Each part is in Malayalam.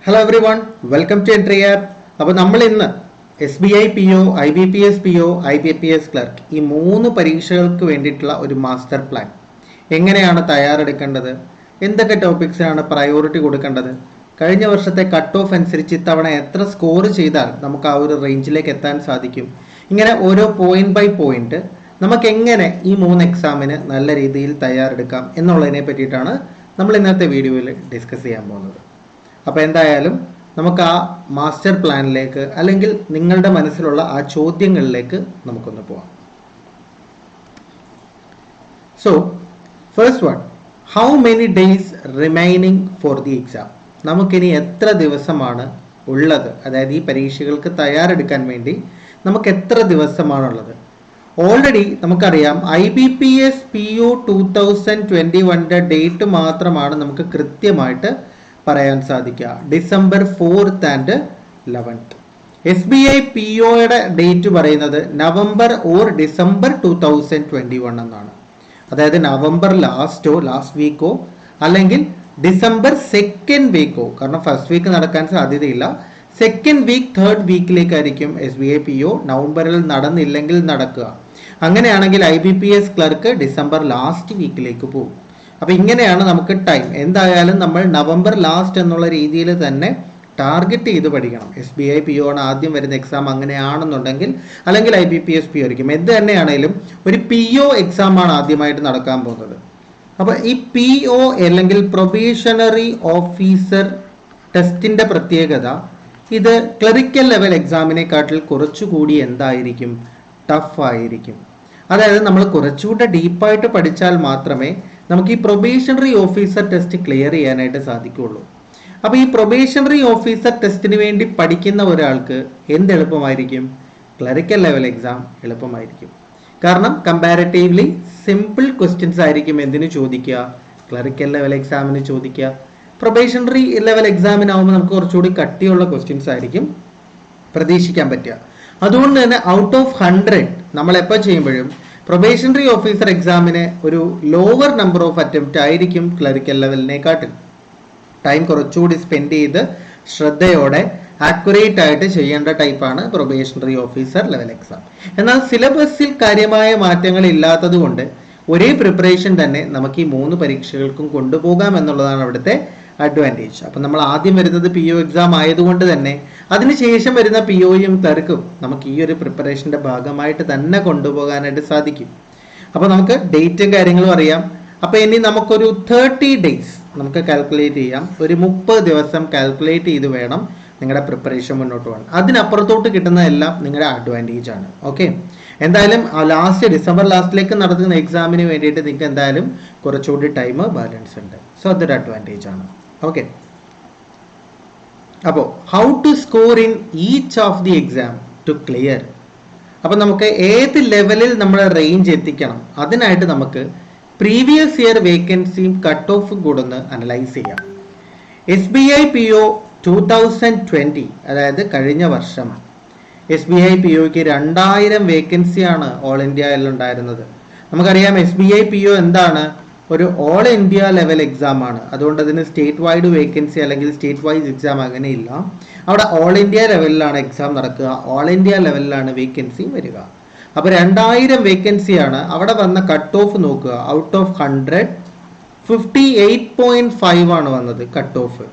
Hello everyone, welcome to Entri app. അപ്പോൾ നമ്മൾ ഇന്ന് SBI PO, IBPS PO, IBPS clerk ഈ 3 പരീക്ഷകൾക്ക് വേണ്ടിയിട്ടുള്ള ഒരു മാസ്റ്റർ പ്ലാൻ എങ്ങനെയാണ് തയ്യാറെടുക്കേണ്ടത്, എന്തൊക്കെ ടോപ്പിക്സാണ് പ്രയോറിറ്റി കൊടുക്കേണ്ടത്, കഴിഞ്ഞ വർഷത്തെ കട്ട് ഓഫ് അനുസരിച്ച് ഇത്തവണ എത്ര സ്കോർ ചെയ്താൽ നമുക്ക് ആ ഒരു റേഞ്ചിലേക്ക് എത്താൻ സാധിക്കും, ഇങ്ങനെ ഓരോ പോയിന്റ് ബൈ പോയിന്റ് നമുക്ക് എങ്ങനെ ഈ 3 എക്സാമിന് നല്ല രീതിയിൽ തയ്യാറെടുക്കാം എന്നുള്ളതിനെ പറ്റിയിട്ടാണ് നമ്മൾ ഇന്നത്തെ വീഡിയോയിൽ ഡിസ്കസ് ചെയ്യാൻ പോകുന്നത്. അപ്പോൾ എന്തായാലും നമുക്ക് ആ മാസ്റ്റർ പ്ലാനിലേക്ക് അല്ലെങ്കിൽ നിങ്ങളുടെ മനസ്സിലുള്ള ആ ചോദ്യങ്ങളിലേക്ക് നമുക്കൊന്ന് പോവാം. So first one, how many days remaining for the exam? നമുക്കിനി എത്ര ദിവസമാണ് ഉള്ളത്, അതായത് ഈ പരീക്ഷകൾക്ക് തയ്യാറെടുക്കാൻ വേണ്ടി നമുക്ക് എത്ര ദിവസമാണുള്ളത്? ഓൾറെഡി നമുക്കറിയാം IBPS PO 2021 ഡേറ്റ് മാത്രമാണ് നമുക്ക് കൃത്യമായിട്ട് പറയാൻ സാധിക്കുക, December 4th and 11th. SBI POയുടെ ഡേറ്റ് പറയുന്നത് നവംബർ ഓർ ഡിസംബർ 2021 എന്നാണ്. അതായത് നവംബർ ലാസ്റ്റ് വീക്കോ അല്ലെങ്കിൽ ഡിസംബർ 2nd വീക്കോ, കാരണം ഫസ്റ്റ് വീക്ക് നടക്കാൻ സാധ്യതയില്ല, 2nd week 3rd വീക്കിലേക്കായിരിക്കും SBI PO നവംബറിൽ നടന്നില്ലെങ്കിൽ നടക്കുക. അങ്ങനെയാണെങ്കിൽ IBPS ക്ലർക്ക് ഡിസംബർ ലാസ്റ്റ് വീക്കിലേക്ക് പോകും. അപ്പൊ ഇങ്ങനെയാണ് നമുക്ക് ടൈം. എന്തായാലും നമ്മൾ നവംബർ ലാസ്റ്റ് എന്നുള്ള രീതിയിൽ തന്നെ ടാർഗറ്റ് ചെയ്ത് പഠിക്കണം. SBI PO ആണ് ആദ്യം വരുന്ന എക്സാം അങ്ങനെയാണെന്നുണ്ടെങ്കിൽ, അല്ലെങ്കിൽ IBPS PO ആയിരിക്കും. എന്ത് തന്നെയാണെങ്കിലും ഒരു PO എക്സാം ആണ് ആദ്യമായിട്ട് നടക്കാൻ പോകുന്നത്. അപ്പൊ ഈ PO അല്ലെങ്കിൽ പ്രൊബേഷണറി ഓഫീസർ ടെസ്റ്റിന്റെ പ്രത്യേകത, ഇത് ക്ലറിക്കൽ ലെവൽ എക്സാമിനെക്കാട്ടിൽ കുറച്ചുകൂടി എന്തായിരിക്കും, ടഫ് ആയിരിക്കും. അതായത് നമ്മൾ കുറച്ചുകൂടെ ഡീപ്പായിട്ട് പഠിച്ചാൽ മാത്രമേ നമുക്ക് ഈ പ്രൊബേഷണറി ഓഫീസർ ടെസ്റ്റ് ക്ലിയർ ചെയ്യാനായിട്ട് സാധിക്കുകയുള്ളൂ. അപ്പോൾ ഈ പ്രൊബേഷണറി ഓഫീസർ ടെസ്റ്റിന് വേണ്ടി പഠിക്കുന്ന ഒരാൾക്ക് എന്ത് എളുപ്പമായിരിക്കും? ക്ലറിക്കൽ ലെവൽ എക്സാം എളുപ്പമായിരിക്കും. കാരണം കമ്പാരിറ്റീവ്ലി സിമ്പിൾ ക്വസ്റ്റ്യൻസ് ആയിരിക്കും എന്തിനു ചോദിക്കുക, ക്ലറിക്കൽ ലെവൽ എക്സാമിന് ചോദിക്കുക. പ്രൊബേഷണറി ലെവൽ എക്സാമിനാവുമ്പോൾ നമുക്ക് കുറച്ചുകൂടി കട്ടിയുള്ള ക്വസ്റ്റ്യൻസ് ആയിരിക്കും പ്രതീക്ഷിക്കാൻ പറ്റുക. അതുകൊണ്ട് തന്നെ ഔട്ട് ഓഫ് 100 നമ്മൾ എപ്പോൾ ചെയ്യുമ്പോഴും പ്രൊബേഷണറി ഓഫീസർ എക്സാമിന് ഒരു ലോവർ നമ്പർ ഓഫ് അറ്റംപ്റ്റ് ആയിരിക്കും ക്ലറിക്കൽ ലെവലിനെക്കാട്ടിൽ. ടൈം കുറച്ചുകൂടി സ്പെൻഡ് ചെയ്ത് ശ്രദ്ധയോടെ ആക്യുറേറ്റ് ആയിട്ട് ചെയ്യേണ്ട ടൈപ്പാണ് പ്രൊബേഷണറി ഓഫീസർ ലെവൽ എക്സാം. എന്നാൽ സിലബസിൽ കാര്യമായ മാറ്റങ്ങൾ ഇല്ലാത്തത് കൊണ്ട് ഒരേ പ്രിപ്പറേഷൻ തന്നെ നമുക്ക് ഈ 3 പരീക്ഷകൾക്കും കൊണ്ടുപോകാം എന്നുള്ളതാണ് അവിടുത്തെ അഡ്വാൻറ്റേജ്. അപ്പം നമ്മൾ ആദ്യം വരുന്നത് PO എക്സാം ആയതുകൊണ്ട് തന്നെ അതിനുശേഷം വരുന്ന POയും ക്ലർക്കും നമുക്ക് ഈ ഒരു പ്രിപ്പറേഷന്റെ ഭാഗമായിട്ട് തന്നെ കൊണ്ടുപോകാനായിട്ട് സാധിക്കും. അപ്പോൾ നമുക്ക് ഡേറ്റും കാര്യങ്ങളും അറിയാം. അപ്പോൾ ഇനി നമുക്കൊരു 30 days നമുക്ക് കാൽക്കുലേറ്റ് ചെയ്യാം. ഒരു 30 ദിവസം കാൽക്കുലേറ്റ് ചെയ്ത് വേണം നിങ്ങളുടെ പ്രിപ്പറേഷൻ മുന്നോട്ട് പോകാൻ. അതിനപ്പുറത്തോട്ട് കിട്ടുന്നതെല്ലാം നിങ്ങളുടെ അഡ്വാൻറ്റേജ് ആണ്. ഓക്കെ, എന്തായാലും ഡിസംബർ ലാസ്റ്റിലേക്ക് നടത്തുന്ന എക്സാമിന് വേണ്ടിയിട്ട് നിങ്ങൾക്ക് എന്തായാലും കുറച്ചുകൂടി ടൈം ബാലൻസ് ഉണ്ട്. സോ അതൊരു അഡ്വാൻറ്റേജ് ആണ്. ഓക്കെ, അപ്പോൾ how to score in each of the exam to clear? അപ്പം നമുക്ക് ഏത് ലെവലിൽ നമ്മൾ റേഞ്ച് എത്തിക്കണം, അതിനായിട്ട് നമുക്ക് പ്രീവിയസ് ഇയർ വേക്കൻസിയും കട്ട് ഓഫും കൂടെ ഒന്ന് അനലൈസ് ചെയ്യാം. SBI PO 2020, അതായത് കഴിഞ്ഞ വർഷം SBI POയ്ക്ക് 2000 വേക്കൻസിയാണ് ഓൾ ഇന്ത്യയിൽ ഉണ്ടായിരുന്നത്. നമുക്കറിയാം SBI PO എന്താണ്, ഒരു ഓൾ ഇന്ത്യ ലെവൽ എക്സാം ആണ്. അതുകൊണ്ട് അതിന് സ്റ്റേറ്റ് വൈഡ് വേക്കൻസി അല്ലെങ്കിൽ സ്റ്റേറ്റ് വൈസ് എക്സാം അങ്ങനെയില്ല. അവിടെ ഓൾ ഇന്ത്യ ലെവലിലാണ് എക്സാം നടക്കുക, ഓൾ ഇന്ത്യ ലെവലിലാണ് വേക്കൻസി വരിക. അപ്പോൾ 2000 വേക്കൻസിയാണ്. അവിടെ വന്ന കട്ട് ഓഫ് നോക്കുക, ഔട്ട് ഓഫ് 100 58.5 ആണ് വന്നത് കട്ട് ഓഫ്.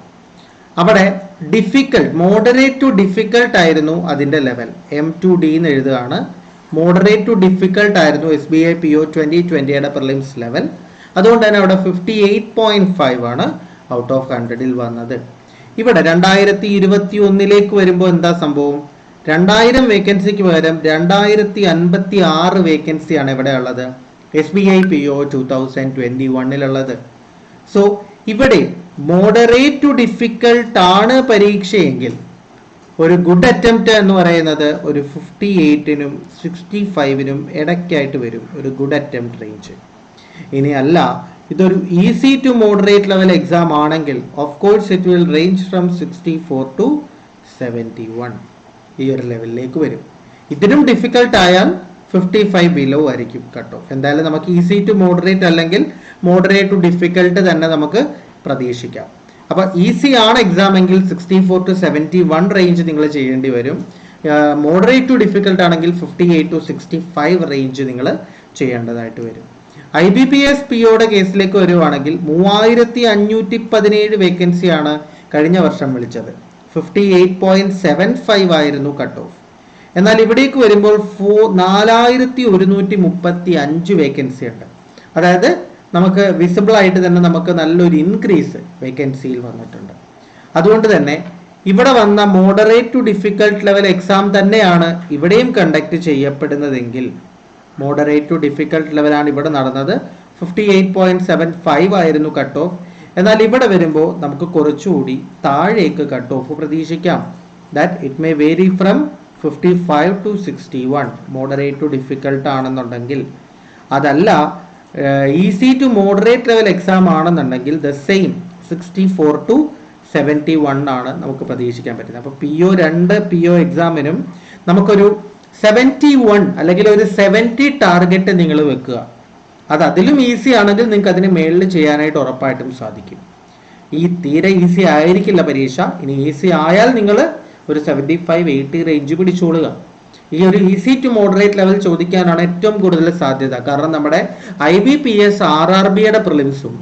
അവിടെ ഡിഫിക്കൽട്ട്, മോഡറേറ്റ് ടു ഡിഫിക്കൽട്ട് ആയിരുന്നു അതിന്റെ ലെവൽ. M2D എന്ന് എഴുതുകയാണ്. മോഡറേറ്റ് ടു ഡിഫിക്കൽട്ട് ആയിരുന്നു SBI PO 2020യുടെ പ്രിലിംസ് ലെവൽ. അതുകൊണ്ട് തന്നെ അവിടെ 58.5 ആണ് ഔട്ട് ഓഫ് 100ൽ വന്നത്. ഇവിടെ 2021 വരുമ്പോൾ എന്താ സംഭവം? 2000 വേക്കൻസിക്ക് പകരം 2056 വേക്കൻസിയാണ് ഇവിടെ ഉള്ളത് SBI PO 2021 സോ ഇവിടെ മോഡറേറ്റ് ടു ഡിഫിക്കൽട്ട് ആണ് പരീക്ഷയെങ്കിൽ ഒരു ഗുഡ് അറ്റംപ്റ്റ് എന്ന് പറയുന്നത് ഒരു 58നും 65നും ഇടയ്ക്കായിട്ട് വരും ഒരു ഗുഡ് അറ്റംപ്റ്റ് റേഞ്ച്. ഇനി അല്ല, ഇതൊരു easy to moderate level exam ആണെങ്കിൽ of course it will range from 64 to 71 ഈ ഒരു ലെവലിലേക്ക് വരും. ഇതിനും ഡിഫിക്കൽട്ട് ആയാൽ 55 ബിലോ ആയിരിക്കും കട്ട് ഓഫ്. എന്തായാലും നമുക്ക് ഈസി ടു മോഡറേറ്റ് അല്ലെങ്കിൽ മോഡറേറ്റ് ടു ഡിഫിക്കൽട്ട് തന്നെ നമുക്ക് പ്രതീക്ഷിക്കാം. അപ്പോൾ ഈസി ആണ് എക്സാം എങ്കിൽ 64 to 71 റേഞ്ച് നിങ്ങൾ ചെയ്യേണ്ടി വരും. മോഡറേറ്റ് ടു ഡിഫിക്കൽട്ട് ആണെങ്കിൽ 58 to 65 റേഞ്ച് നിങ്ങൾ ചെയ്യേണ്ടതായിട്ട് വരും. IBPS POയുടെ കേസിലേക്ക് വരുവാണെങ്കിൽ 3517 വേക്കൻസിയാണ് കഴിഞ്ഞ വർഷം വിളിച്ചത്. 58.75 ആയിരുന്നു കട്ട് ഓഫ്. എന്നാൽ ഇവിടേക്ക് വരുമ്പോൾ 4135 വേക്കൻസി ഉണ്ട്. അതായത് നമുക്ക് വിസിബിൾ ആയിട്ട് തന്നെ നമുക്ക് നല്ലൊരു ഇൻക്രീസ് വേക്കൻസിയിൽ വന്നിട്ടുണ്ട്. അതുകൊണ്ട് തന്നെ ഇവിടെ വന്ന moderate to difficult level exam തന്നെയാണ് ഇവിടെയും കണ്ടക്ട് ചെയ്യപ്പെടുന്നതെങ്കിൽ മോഡറേറ്റ് ടു ഡിഫിക്കൽട്ട് ലെവലാണ് ഇവിടെ നടന്നത്. 58.75 ആയിരുന്നു കട്ട് ഓഫ്. എന്നാൽ ഇവിടെ വരുമ്പോൾ നമുക്ക് കുറച്ചുകൂടി താഴേക്ക് കട്ട് ഓഫ് പ്രതീക്ഷിക്കാം. That it may vary from 55 to 61 moderate to difficult ആണെന്നുണ്ടെങ്കിൽ. അതല്ല easy to moderate level exam ആണെന്നുണ്ടെങ്കിൽ ദ സെയിം 64 to 71 ആണ് നമുക്ക് പ്രതീക്ഷിക്കാൻ പറ്റുന്നത്. അപ്പോൾ PO2 PO എക്സാമിനും നമുക്കൊരു 71 അല്ലെങ്കിൽ ഒരു 70 ടാർഗറ്റ് നിങ്ങൾ വെക്കുക. അത് അതിലും ഈസി ആണെങ്കിൽ നിങ്ങൾക്ക് അതിന് മേളിൽ ചെയ്യാനായിട്ട് ഉറപ്പായിട്ടും സാധിക്കും. ഈ തീരെ ഈസി ആയിരിക്കില്ല പരീക്ഷ. ഇനി ഈസി ആയാൽ നിങ്ങൾ ഒരു 75-80 റേഞ്ച് പിടിച്ചോളുക. ഈ ഒരു ഈസി ടു മോഡറേറ്റ് ലെവൽ ചോദിക്കാനാണ് ഏറ്റവും കൂടുതൽ സാധ്യത. കാരണം നമ്മുടെ IBPS RRBയുടെ പ്രിലിംസും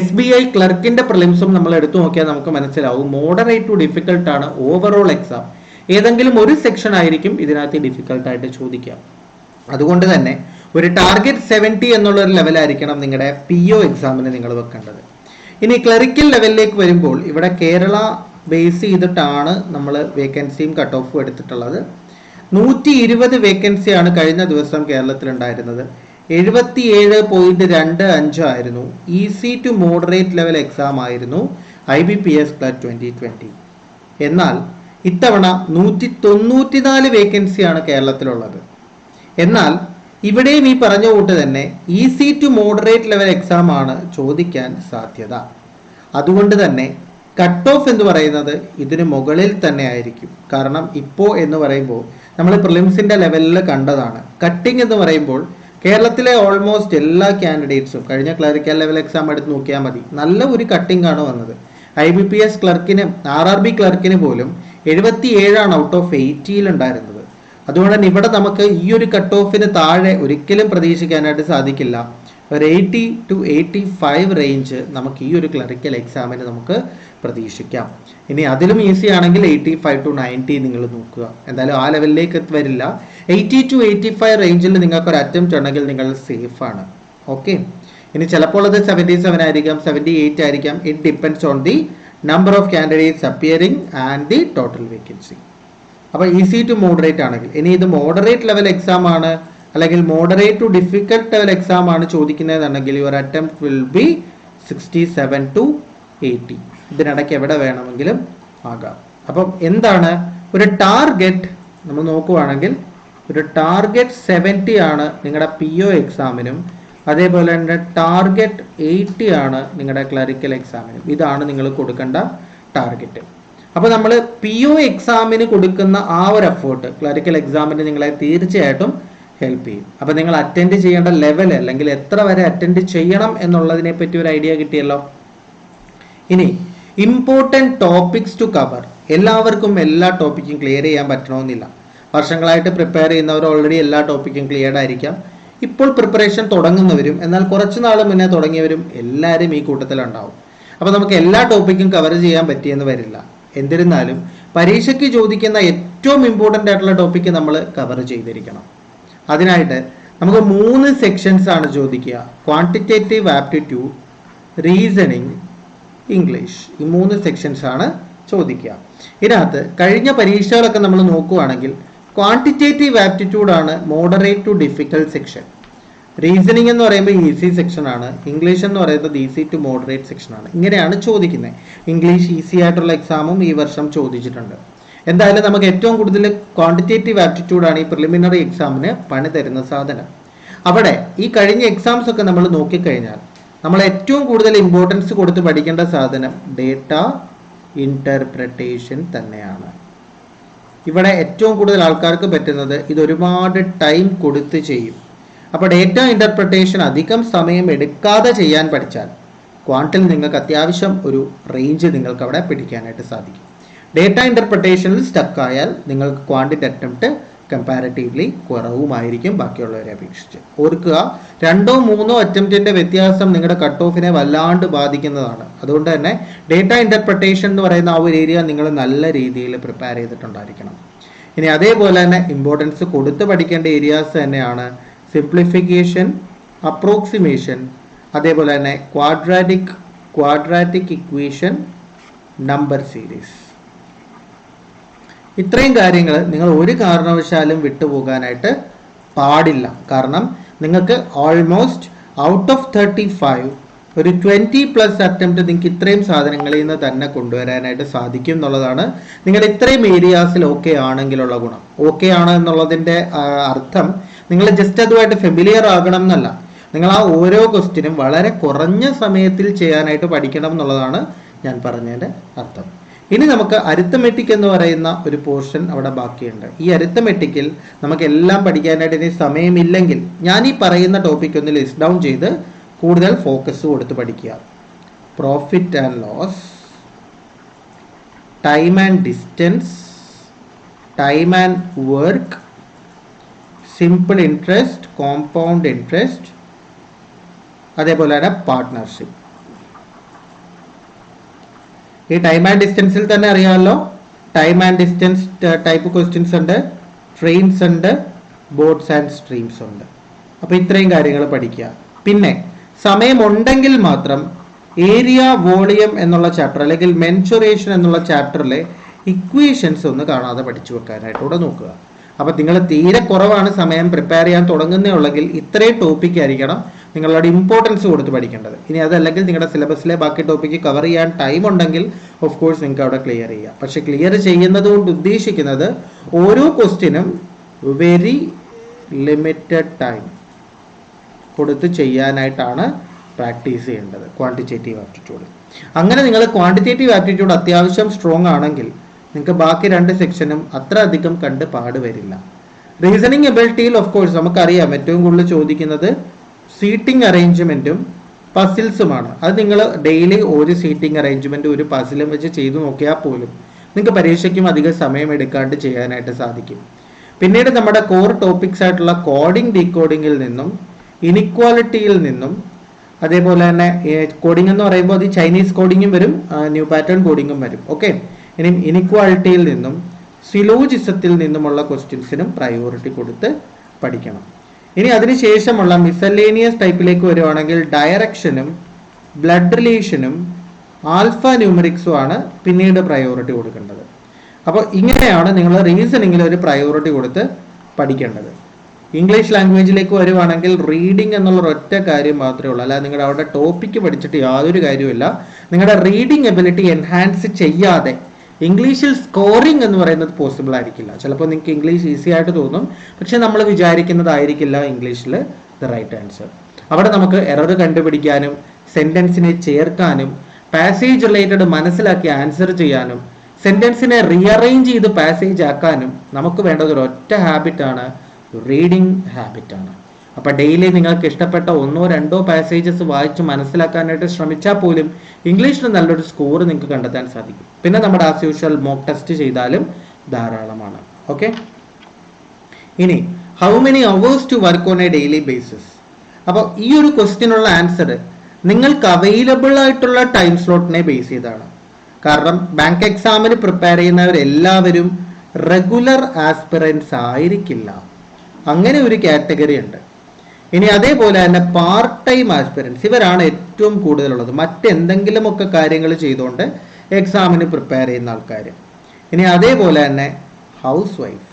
SBI ക്ലർക്കിന്റെ പ്രിലിംസും നമ്മൾ എടുത്തു നോക്കിയാൽ നമുക്ക് മനസ്സിലാവും മോഡറേറ്റ് ടു ഡിഫിക്കൽട്ട് ആണ് ഓവറോൾ എക്സാം. ഏതെങ്കിലും ഒരു സെക്ഷൻ ആയിരിക്കും ഇതിനകത്ത് ഡിഫിക്കൽട്ട് ആയിട്ട് ചോദിക്കാം. അതുകൊണ്ട് തന്നെ ഒരു ടാർഗറ്റ് 70 എന്നുള്ള ഒരു ലെവലായിരിക്കണം നിങ്ങളുടെ PO എക്സാമിന് നിങ്ങൾ വെക്കേണ്ടത്. ഇനി ക്ലറിക്കൽ ലെവലിലേക്ക് വരുമ്പോൾ ഇവിടെ കേരള ബേസ് ചെയ്തിട്ടാണ് നമ്മൾ വേക്കൻസിയും കട്ട് ഓഫും എടുത്തിട്ടുള്ളത്. 120 വേക്കൻസിയാണ് കഴിഞ്ഞ ദിവസം കേരളത്തിൽ ഉണ്ടായിരുന്നത്. 77.25 ആയിരുന്നു. Easy to moderate level exam ആയിരുന്നു IBPS ക്ലർക്ക് 2020. എന്നാൽ ഇത്തവണ 194 വേക്കൻസിയാണ് കേരളത്തിലുള്ളത്. എന്നാൽ ഇവിടെയും ഈ പറഞ്ഞ കൂട്ട് തന്നെ easy to moderate level exam ആണ് ചോദിക്കാൻ സാധ്യത. അതുകൊണ്ട് തന്നെ കട്ട് ഓഫ് എന്ന് പറയുന്നത് ഇതിന് മുകളിൽ തന്നെ ആയിരിക്കും. കാരണം ഇപ്പോൾ എന്ന് പറയുമ്പോൾ നമ്മൾ പ്രിലിംസിന്റെ ലെവലിൽ കണ്ടതാണ്. കട്ടിംഗ് എന്ന് പറയുമ്പോൾ കേരളത്തിലെ ഓൾമോസ്റ്റ് എല്ലാ കാൻഡിഡേറ്റ്സും കഴിഞ്ഞ ക്ലറിക്കൽ ലെവൽ എക്സാം എടുത്ത് നോക്കിയാൽ മതി, നല്ല ഒരു കട്ടിംഗ് ആണ് വന്നത്. IBPS ക്ലർക്കിന് RRB ക്ലർക്കിന് പോലും 77 ഔട്ട് ഓഫ് 80 ഉണ്ടായിരുന്നത്. അതുകൊണ്ട് തന്നെ ഇവിടെ നമുക്ക് ഈ ഒരു കട്ട് ഓഫിന് താഴെ ഒരിക്കലും പ്രതീക്ഷിക്കാനായിട്ട് സാധിക്കില്ല. ഒരു 80 to 85 റേഞ്ച് നമുക്ക് ഈ ഒരു ക്ലറിക്കൽ എക്സാമിന് നമുക്ക് പ്രതീക്ഷിക്കാം. ഇനി അതിലും ഈസി ആണെങ്കിൽ 85 to 90 നിങ്ങൾ നോക്കുക. എന്തായാലും ആ ലെവലിലേക്ക് വരില്ല. 80 to 85 റേഞ്ചിൽ നിങ്ങൾക്ക് ഒരു അറ്റംപ്റ്റ് ഉണ്ടെങ്കിൽ നിങ്ങൾ സേഫ് ആണ്. ഓക്കെ. ഇനി ചിലപ്പോൾ അത് 77 ആയിരിക്കാം, 78 ആയിരിക്കാം. It depends on the number of candidates appearing and the total vacancy. അപ്പോൾ ഈസി ടു മോഡറേറ്റ് ആണെങ്കിൽ, ഇനി ഇത് മോഡറേറ്റ് ലെവൽ എക്സാം ആണ് അല്ലെങ്കിൽ moderate to difficult level exam ആണ് ചോദിക്കുന്നതെന്നുണ്ടെങ്കിൽ your attempt will be 67 to 80. ഇതിനിടയ്ക്ക് എവിടെ വേണമെങ്കിലും ആകാം. അപ്പം എന്താണ് ഒരു ടാർഗറ്റ് നമ്മൾ നോക്കുവാണെങ്കിൽ ഒരു ടാർഗറ്റ് 70 ആണ് നിങ്ങളുടെ PO എക്സാമിനും, അതേപോലെ തന്നെ ടാർഗറ്റ് 80 ആണ് നിങ്ങളുടെ ക്ലറിക്കൽ എക്സാമിനും. ഇതാണ് നിങ്ങൾ കൊടുക്കേണ്ട ടാർഗറ്റ്. അപ്പോൾ നമ്മൾ PO എക്സാമിന് കൊടുക്കുന്ന ആ ഒരു എഫേർട്ട് ക്ലറിക്കൽ എക്സാമിന് നിങ്ങളെ തീർച്ചയായിട്ടും ഹെൽപ്പ് ചെയ്യും. അപ്പോൾ നിങ്ങൾ അറ്റൻഡ് ചെയ്യേണ്ട ലെവൽ അല്ലെങ്കിൽ എത്ര വരെ അറ്റൻഡ് ചെയ്യണം എന്നുള്ളതിനെ പറ്റി ഒരു ഐഡിയ കിട്ടിയല്ലോ. ഇനി ഇമ്പോർട്ടൻറ്റ് ടോപ്പിക്സ് ടു കവർ. എല്ലാവർക്കും എല്ലാ ടോപ്പിക്കും ക്ലിയർ ചെയ്യാൻ പറ്റണമെന്നില്ല. വർഷങ്ങളായിട്ട് പ്രിപ്പയർ ചെയ്യുന്നവർ ഓൾറെഡി എല്ലാ ടോപ്പിക്കും ക്ലിയർഡ് ആയിരിക്കാം. ഇപ്പോൾ പ്രിപ്പറേഷൻ തുടങ്ങുന്നവരും എന്നാൽ കുറച്ച് നാൾ മുന്നേ തുടങ്ങിയവരും എല്ലാവരും ഈ കൂട്ടത്തിലുണ്ടാവും. അപ്പോൾ നമുക്ക് എല്ലാ ടോപ്പിക്കും കവർ ചെയ്യാൻ പറ്റിയെന്ന് വരില്ല. എന്നിരുന്നാലും പരീക്ഷയ്ക്ക് ചോദിക്കുന്ന ഏറ്റവും ഇമ്പോർട്ടൻ്റ് ആയിട്ടുള്ള ടോപ്പിക്ക് നമ്മൾ കവർ ചെയ്തിരിക്കണം. അതിനായിട്ട് നമുക്ക് 3 സെക്ഷൻസ് ആണ് ചോദിക്കുക. Quantitative aptitude, reasoning, English. ഈ 3 സെക്ഷൻസ് ആണ് ചോദിക്കുക. ഇതിനകത്ത് കഴിഞ്ഞ പരീക്ഷകളൊക്കെ നമ്മൾ നോക്കുകയാണെങ്കിൽ ക്വാണ്ടിറ്റേറ്റീവ് ആപ്റ്റിറ്റ്യൂഡ് ആണ് moderate to difficult section. Reasoning എന്ന് പറയുമ്പോൾ ഈസി സെക്ഷൻ ആണ്. ഇംഗ്ലീഷ് എന്ന് പറയുന്നത് ഈസി ടു മോഡറേറ്റ് സെക്ഷൻ ആണ്. ഇങ്ങനെയാണ് ചോദിക്കുന്നത്. ഇംഗ്ലീഷ് ഈസി ആയിട്ടുള്ള എക്സാമും ഈ വർഷം ചോദിച്ചിട്ടുണ്ട്. എന്തായാലും നമുക്ക് ഏറ്റവും കൂടുതൽ ക്വാണ്ടിറ്റേറ്റീവ് ആപ്റ്റിറ്റ്യൂഡ് ആണ് ഈ പ്രിലിമിനറി എക്സാമിന് പണി തരുന്ന സാധനം. അവിടെ ഈ കഴിഞ്ഞ എക്സാംസ് ഒക്കെ നമ്മൾ നോക്കിക്കഴിഞ്ഞാൽ നമ്മൾ ഏറ്റവും കൂടുതൽ ഇമ്പോർട്ടൻസ് കൊടുത്ത് പഠിക്കേണ്ട സാധനം ഡേറ്റ ഇന്റർപ്രിട്ടേഷൻ തന്നെയാണ്. ഇവിടെ ഏറ്റവും കൂടുതൽ ആൾക്കാർക്ക് പറ്റുന്നത് ഇത് ഒരുപാട് ടൈം കൊടുത്ത് ചെയ്യും. അപ്പോൾ ഡേറ്റ ഇന്റർപ്രിട്ടേഷൻ അധികം സമയം എടുക്കാതെ ചെയ്യാൻ പഠിച്ചാൽ ക്വാണ്ടിൽ നിങ്ങൾക്ക് അത്യാവശ്യം ഒരു റേഞ്ച് നിങ്ങൾക്ക് അവിടെ പിടിക്കാനായിട്ട് സാധിക്കും. ഡേറ്റ ഇൻ്റർപ്രിട്ടേഷനിൽ സ്റ്റക്കായാൽ നിങ്ങൾക്ക് ക്വാണ്ടിറ്റി അറ്റംപ്റ്റ് കമ്പാരിറ്റീവ്ലി കുറവുമായിരിക്കും ബാക്കിയുള്ളവരെ അപേക്ഷിച്ച്. ഓർക്കുക, 2 or 3 അറ്റംപ്റ്റിൻ്റെ വ്യത്യാസം നിങ്ങളുടെ കട്ട് ഓഫിനെ വല്ലാണ്ട് ബാധിക്കുന്നതാണ്. അതുകൊണ്ട് തന്നെ ഡേറ്റ ഇൻ്റർപ്രിട്ടേഷൻ എന്ന് പറയുന്ന ആ ഒരു ഏരിയ നിങ്ങൾ നല്ല രീതിയിൽ പ്രിപ്പയർ ചെയ്തിട്ടുണ്ടായിരിക്കണം. ഇനി അതേപോലെ തന്നെ ഇമ്പോർട്ടൻസ് കൊടുത്ത് പഠിക്കേണ്ട ഏരിയാസ് തന്നെയാണ് സിംപ്ലിഫിക്കേഷൻ, അപ്രോക്സിമേഷൻ, അതേപോലെ തന്നെ ക്വാഡ്രാറ്റിക് ഇക്വേഷൻ, നമ്പർ സീരീസ്. ഇത്രയും കാര്യങ്ങൾ നിങ്ങൾ ഒരു കാരണവശാലും വിട്ടുപോകാനായിട്ട് പാടില്ല. കാരണം നിങ്ങൾക്ക് ഓൾമോസ്റ്റ് ഔട്ട് ഓഫ് 35 ഒരു 20+ അറ്റംപ്റ്റ് നിങ്ങൾക്ക് ഇത്രയും സാധനങ്ങളിൽ നിന്ന് തന്നെ കൊണ്ടുവരാനായിട്ട് സാധിക്കും എന്നുള്ളതാണ്. നിങ്ങൾ ഇത്രയും ഏരിയാസിൽ ഓക്കെ ആണെങ്കിലുള്ള ഗുണം. ഓക്കെ ആണ് എന്നുള്ളതിൻ്റെ അർത്ഥം നിങ്ങൾ ജസ്റ്റ് അതുമായിട്ട് ഫെമിലിയർ ആകണം എന്നല്ല. നിങ്ങൾ ആ ഓരോ ക്വസ്റ്റ്യനും വളരെ കുറഞ്ഞ സമയത്തിൽ ചെയ്യാനായിട്ട് പഠിക്കണം എന്നുള്ളതാണ് ഞാൻ പറഞ്ഞതിൻ്റെ അർത്ഥം. ഇനി നമുക്ക് അരിത്തമെറ്റിക് എന്ന് പറയുന്ന ഒരു പോർഷൻ അവിടെ ബാക്കിയുണ്ട്. ഈ അരിത്തമെറ്റിക്കിൽ നമുക്ക് എല്ലാം പഠിക്കാനായിട്ട് ഇനി സമയമില്ലെങ്കിൽ ഞാൻ ഈ പറയുന്ന ടോപ്പിക് ഒന്ന് ലിസ്റ്റ് ഡൗൺ ചെയ്ത് കൂടുതൽ ഫോക്കസ് കൊടുത്ത് പഠിക്കുക. Profit and loss, time and distance, time and work, simple interest, compound interest, അതേപോലെ തന്നെ പാർട്ട്ണർഷിപ്പ്. ഈ ടൈം ആൻഡ് ഡിസ്റ്റൻസിൽ തന്നെ അറിയാമല്ലോ, time and distance type questions ഉണ്ട്, ട്രെയിൻസ് ഉണ്ട്, ബോട്ട്സ് ആൻഡ് സ്ട്രീംസ് ഉണ്ട്. അപ്പോൾ ഇത്രയും കാര്യങ്ങൾ പഠിക്കുക. പിന്നെ സമയമുണ്ടെങ്കിൽ മാത്രം ഏരിയ, വോളിയം എന്നുള്ള ചാപ്റ്റർ അല്ലെങ്കിൽ മെൻസുറേഷൻ എന്നുള്ള ചാപ്റ്ററിലെ ഇക്വേഷൻസ് ഒന്ന് കാണാതെ പഠിച്ചു വെക്കാനായിട്ട് കൂടെ നോക്കുക. അപ്പോൾ നിങ്ങൾ തീരെ കുറവാണ് സമയം പ്രിപ്പയർ ചെയ്യാൻ തുടങ്ങുന്നേ ഉള്ളെങ്കിൽ ഇത്രയും ടോപ്പിക് ആയിരിക്കണം നിങ്ങളുടെ ഇമ്പോർട്ടൻസ് കൊടുത്ത് പഠിക്കേണ്ടത്. ഇനി അതല്ലെങ്കിൽ നിങ്ങളുടെ സിലബസിലെ ബാക്കി ടോപ്പിക്ക് കവർ ചെയ്യാൻ ടൈം ഉണ്ടെങ്കിൽ ഓഫ് കോഴ്സ് നിങ്ങൾക്ക് അവിടെ ക്ലിയർ ചെയ്യാം. പക്ഷെ ക്ലിയർ ചെയ്യുന്നത് കൊണ്ട് ഉദ്ദേശിക്കുന്നത് ഓരോ ക്വസ്റ്റ്യനും വെരി ലിമിറ്റഡ് ടൈം കൊടുത്ത് ചെയ്യാനായിട്ടാണ് പ്രാക്ടീസ് ചെയ്യേണ്ടത് ക്വാണ്ടിറ്റേറ്റീവ് ആപ്റ്റിറ്റ്യൂഡ്. അങ്ങനെ നിങ്ങൾ ക്വാണ്ടിറ്റേറ്റീവ് ആപ്റ്റിറ്റ്യൂഡ് അത്യാവശ്യം സ്ട്രോങ് ആണെങ്കിൽ നിങ്ങൾക്ക് ബാക്കി 2 സെക്ഷനും അത്ര അധികം കണ്ട് പാടുവരില്ല. റീസണിങ് എബിലിറ്റിയിൽ ഓഫ് കോഴ്സ് നമുക്കറിയാം ഏറ്റവും കൂടുതൽ ചോദിക്കുന്നത് സീറ്റിംഗ് അറേഞ്ച്മെന്റും പസിൽസുമാണ്. അത് നിങ്ങൾ ഡെയിലി ഒരു സീറ്റിംഗ് അറേഞ്ച്മെന്റ് ഒരു പസിലും വെച്ച് ചെയ്തു നോക്കിയാൽ പോലും നിങ്ങൾക്ക് പരീക്ഷയ്ക്കും അധികം സമയം എടുക്കാണ്ട് ചെയ്യാനായിട്ട് സാധിക്കും. പിന്നീട് നമ്മുടെ കോർ ടോപ്പിക്സ് ആയിട്ടുള്ള കോഡിംഗ്, ഡീകോഡിങ്ങിൽ നിന്നും ഇനിക്വാലിറ്റിയിൽ നിന്നും അതേപോലെ തന്നെ കോഡിംഗ് എന്ന് പറയുമ്പോൾ അത് ചൈനീസ് കോഡിങ്ങും വരും, ന്യൂ പാറ്റേൺ കോഡിങ്ങും വരും. ഓക്കെ, ഇനി ഇനിക്വാലിറ്റിയിൽ നിന്നും സിലോജിസത്തിൽ നിന്നുമുള്ള ക്വസ്റ്റ്യൻസിനും പ്രയോറിറ്റി കൊടുത്ത് പഠിക്കണം. ഇനി അതിനുശേഷമുള്ള മിസലേനിയസ് ടൈപ്പിലേക്ക് വരുവാണെങ്കിൽ ഡയറക്ഷനും ബ്ലഡ് റിലേഷനും ആൽഫ ന്യൂമറിക്സും ആണ് പിന്നീട് പ്രയോറിറ്റി കൊടുക്കേണ്ടത്. അപ്പോൾ ഇങ്ങനെയാണ് നിങ്ങൾ റീസണിങ്ങിൽ ഒരു പ്രയോറിറ്റി കൊടുത്ത് പഠിക്കേണ്ടത്. ഇംഗ്ലീഷ് ലാംഗ്വേജിലേക്ക് വരുവാണെങ്കിൽ റീഡിംഗ് എന്നുള്ള ഒറ്റ കാര്യം മാത്രമേ ഉള്ളൂ. അല്ലാതെ നിങ്ങളുടെ അവിടെ ടോപ്പിക്ക് പഠിച്ചിട്ട് യാതൊരു കാര്യമില്ല. നിങ്ങളുടെ റീഡിംഗ് എബിലിറ്റി എൻഹാൻസ് ചെയ്യാതെ ഇംഗ്ലീഷിൽ സ്കോറിംഗ് എന്ന് പറയുന്നത് പോസിബിൾ ആയിരിക്കില്ല. ചിലപ്പോൾ നിങ്ങൾക്ക് ഇംഗ്ലീഷ് ഈസി ആയിട്ട് തോന്നും, പക്ഷെ നമ്മൾ വിചാരിക്കുന്നതായിരിക്കില്ല ഇംഗ്ലീഷിൽ ദ റൈറ്റ് ആൻസർ. അവിടെ നമുക്ക് എറർ കണ്ടുപിടിക്കാനും സെന്റൻസിനെ ചേർക്കാനും പാസേജ് റിലേറ്റഡ് മനസ്സിലാക്കി ആൻസർ ചെയ്യാനും സെന്റൻസിനെ റീഅറേഞ്ച് ചെയ്ത് പാസേജ് ആക്കാനും നമുക്ക് വേണ്ടത് ഒരു ഒറ്റ ഹാബിറ്റാണ്, റീഡിംഗ് ഹാബിറ്റാണ്. അപ്പോൾ ഡെയിലി നിങ്ങൾക്ക് ഇഷ്ടപ്പെട്ട 1-2 പാസേജസ് വായിച്ച് മനസ്സിലാക്കാനായിട്ട് ശ്രമിച്ചാൽ പോലും ഇംഗ്ലീഷിൽ നല്ലൊരു സ്കോർ നിങ്ങൾക്ക് കണ്ടെത്താൻ സാധിക്കും. പിന്നെ നമ്മുടെ ആസ് യൂഷ്വൽ മോക്ക് ടെസ്റ്റ് ചെയ്താലും ധാരാളമാണ്. ഓക്കെ, ഇനി how many hours to work on a daily basis. അപ്പോൾ ഈ ഒരു ക്വസ്റ്റ്യനുള്ള ആൻസർ നിങ്ങൾക്ക് അവൈലബിൾ ആയിട്ടുള്ള ടൈം സ്ലോട്ടിനെ ബേസ് ചെയ്താണ്. കാരണം ബാങ്ക് എക്സാമിന് പ്രിപ്പയർ ചെയ്യുന്നവരെല്ലാവരും റെഗുലർ ആസ്പിറൻസ് ആയിരിക്കില്ല. അങ്ങനെ ഒരു കാറ്റഗറി ഉണ്ട്. ഇനി അതേപോലെ തന്നെ പാർട്ട് ടൈം ആസ്പിറൻസ്, ഇവരാണ് ഏറ്റവും കൂടുതലുള്ളത്. മറ്റെന്തെങ്കിലുമൊക്കെ കാര്യങ്ങൾ ചെയ്തുകൊണ്ട് എക്സാമിന് പ്രിപ്പയർ ചെയ്യുന്ന ആൾക്കാർ. ഇനി അതേപോലെ തന്നെ ഹൗസ് വൈഫ്,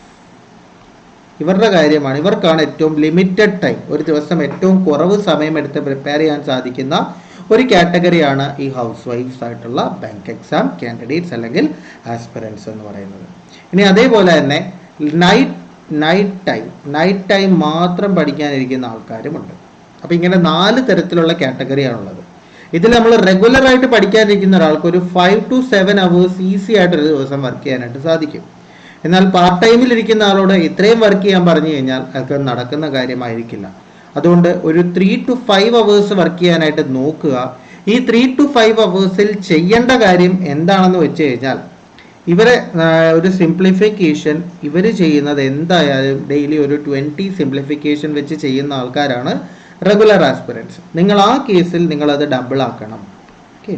ഇവരുടെ കാര്യമാണ്. ഇവർക്കാണ് ഏറ്റവും ലിമിറ്റഡ് ടൈം, ഒരു ദിവസം ഏറ്റവും കുറവ് സമയമെടുത്ത് പ്രിപ്പയർ ചെയ്യാൻ സാധിക്കുന്ന ഒരു കാറ്റഗറിയാണ് ഈ ഹൗസ് വൈഫ്സ് ആയിട്ടുള്ള ബാങ്ക് എക്സാം കാൻഡിഡേറ്റ്സ് അല്ലെങ്കിൽ ആസ്പിറൻസ് എന്ന് പറയുന്നത്. ഇനി അതേപോലെ തന്നെ നൈറ്റ് ടൈം മാത്രം പഠിക്കാനിരിക്കുന്ന ആൾക്കാരുമുണ്ട്. അപ്പോൾ ഇങ്ങനെ 4 തരത്തിലുള്ള കാറ്റഗറിയാണുള്ളത്. ഇതിൽ നമ്മൾ റെഗുലർ ആയിട്ട് പഠിക്കാനിരിക്കുന്ന ഒരാൾക്ക് ഒരു 5 to 7 hours ഈസി ആയിട്ട് ഒരു ദിവസം വർക്ക് ചെയ്യാനായിട്ട് സാധിക്കും. എന്നാൽ പാർട്ട് ടൈമിൽ ഇരിക്കുന്ന ആളോട് ഇത്രയും വർക്ക് ചെയ്യാൻ പറഞ്ഞു കഴിഞ്ഞാൽ അതൊക്കെ നടക്കുന്ന കാര്യമായിരിക്കില്ല. അതുകൊണ്ട് ഒരു 3 to 5 hours വർക്ക് ചെയ്യാനായിട്ട് നോക്കുക. ഈ 3 to 5 അവേഴ്സിൽ ചെയ്യേണ്ട കാര്യം എന്താണെന്ന് വെച്ച് കഴിഞ്ഞാൽ ഇവരെ ഒരു സിംപ്ലിഫിക്കേഷൻ ഇവർ ചെയ്യുന്നത് എന്തായാലും ഡെയിലി ഒരു 20 സിംപ്ലിഫിക്കേഷൻ വെച്ച് ചെയ്യുന്ന ആൾക്കാരാണ് റെഗുലർ ആസ്പിറൻസ്. നിങ്ങൾ ആ കേസിൽ നിങ്ങളത് ഡബിൾ ആക്കണം. ഓക്കെ,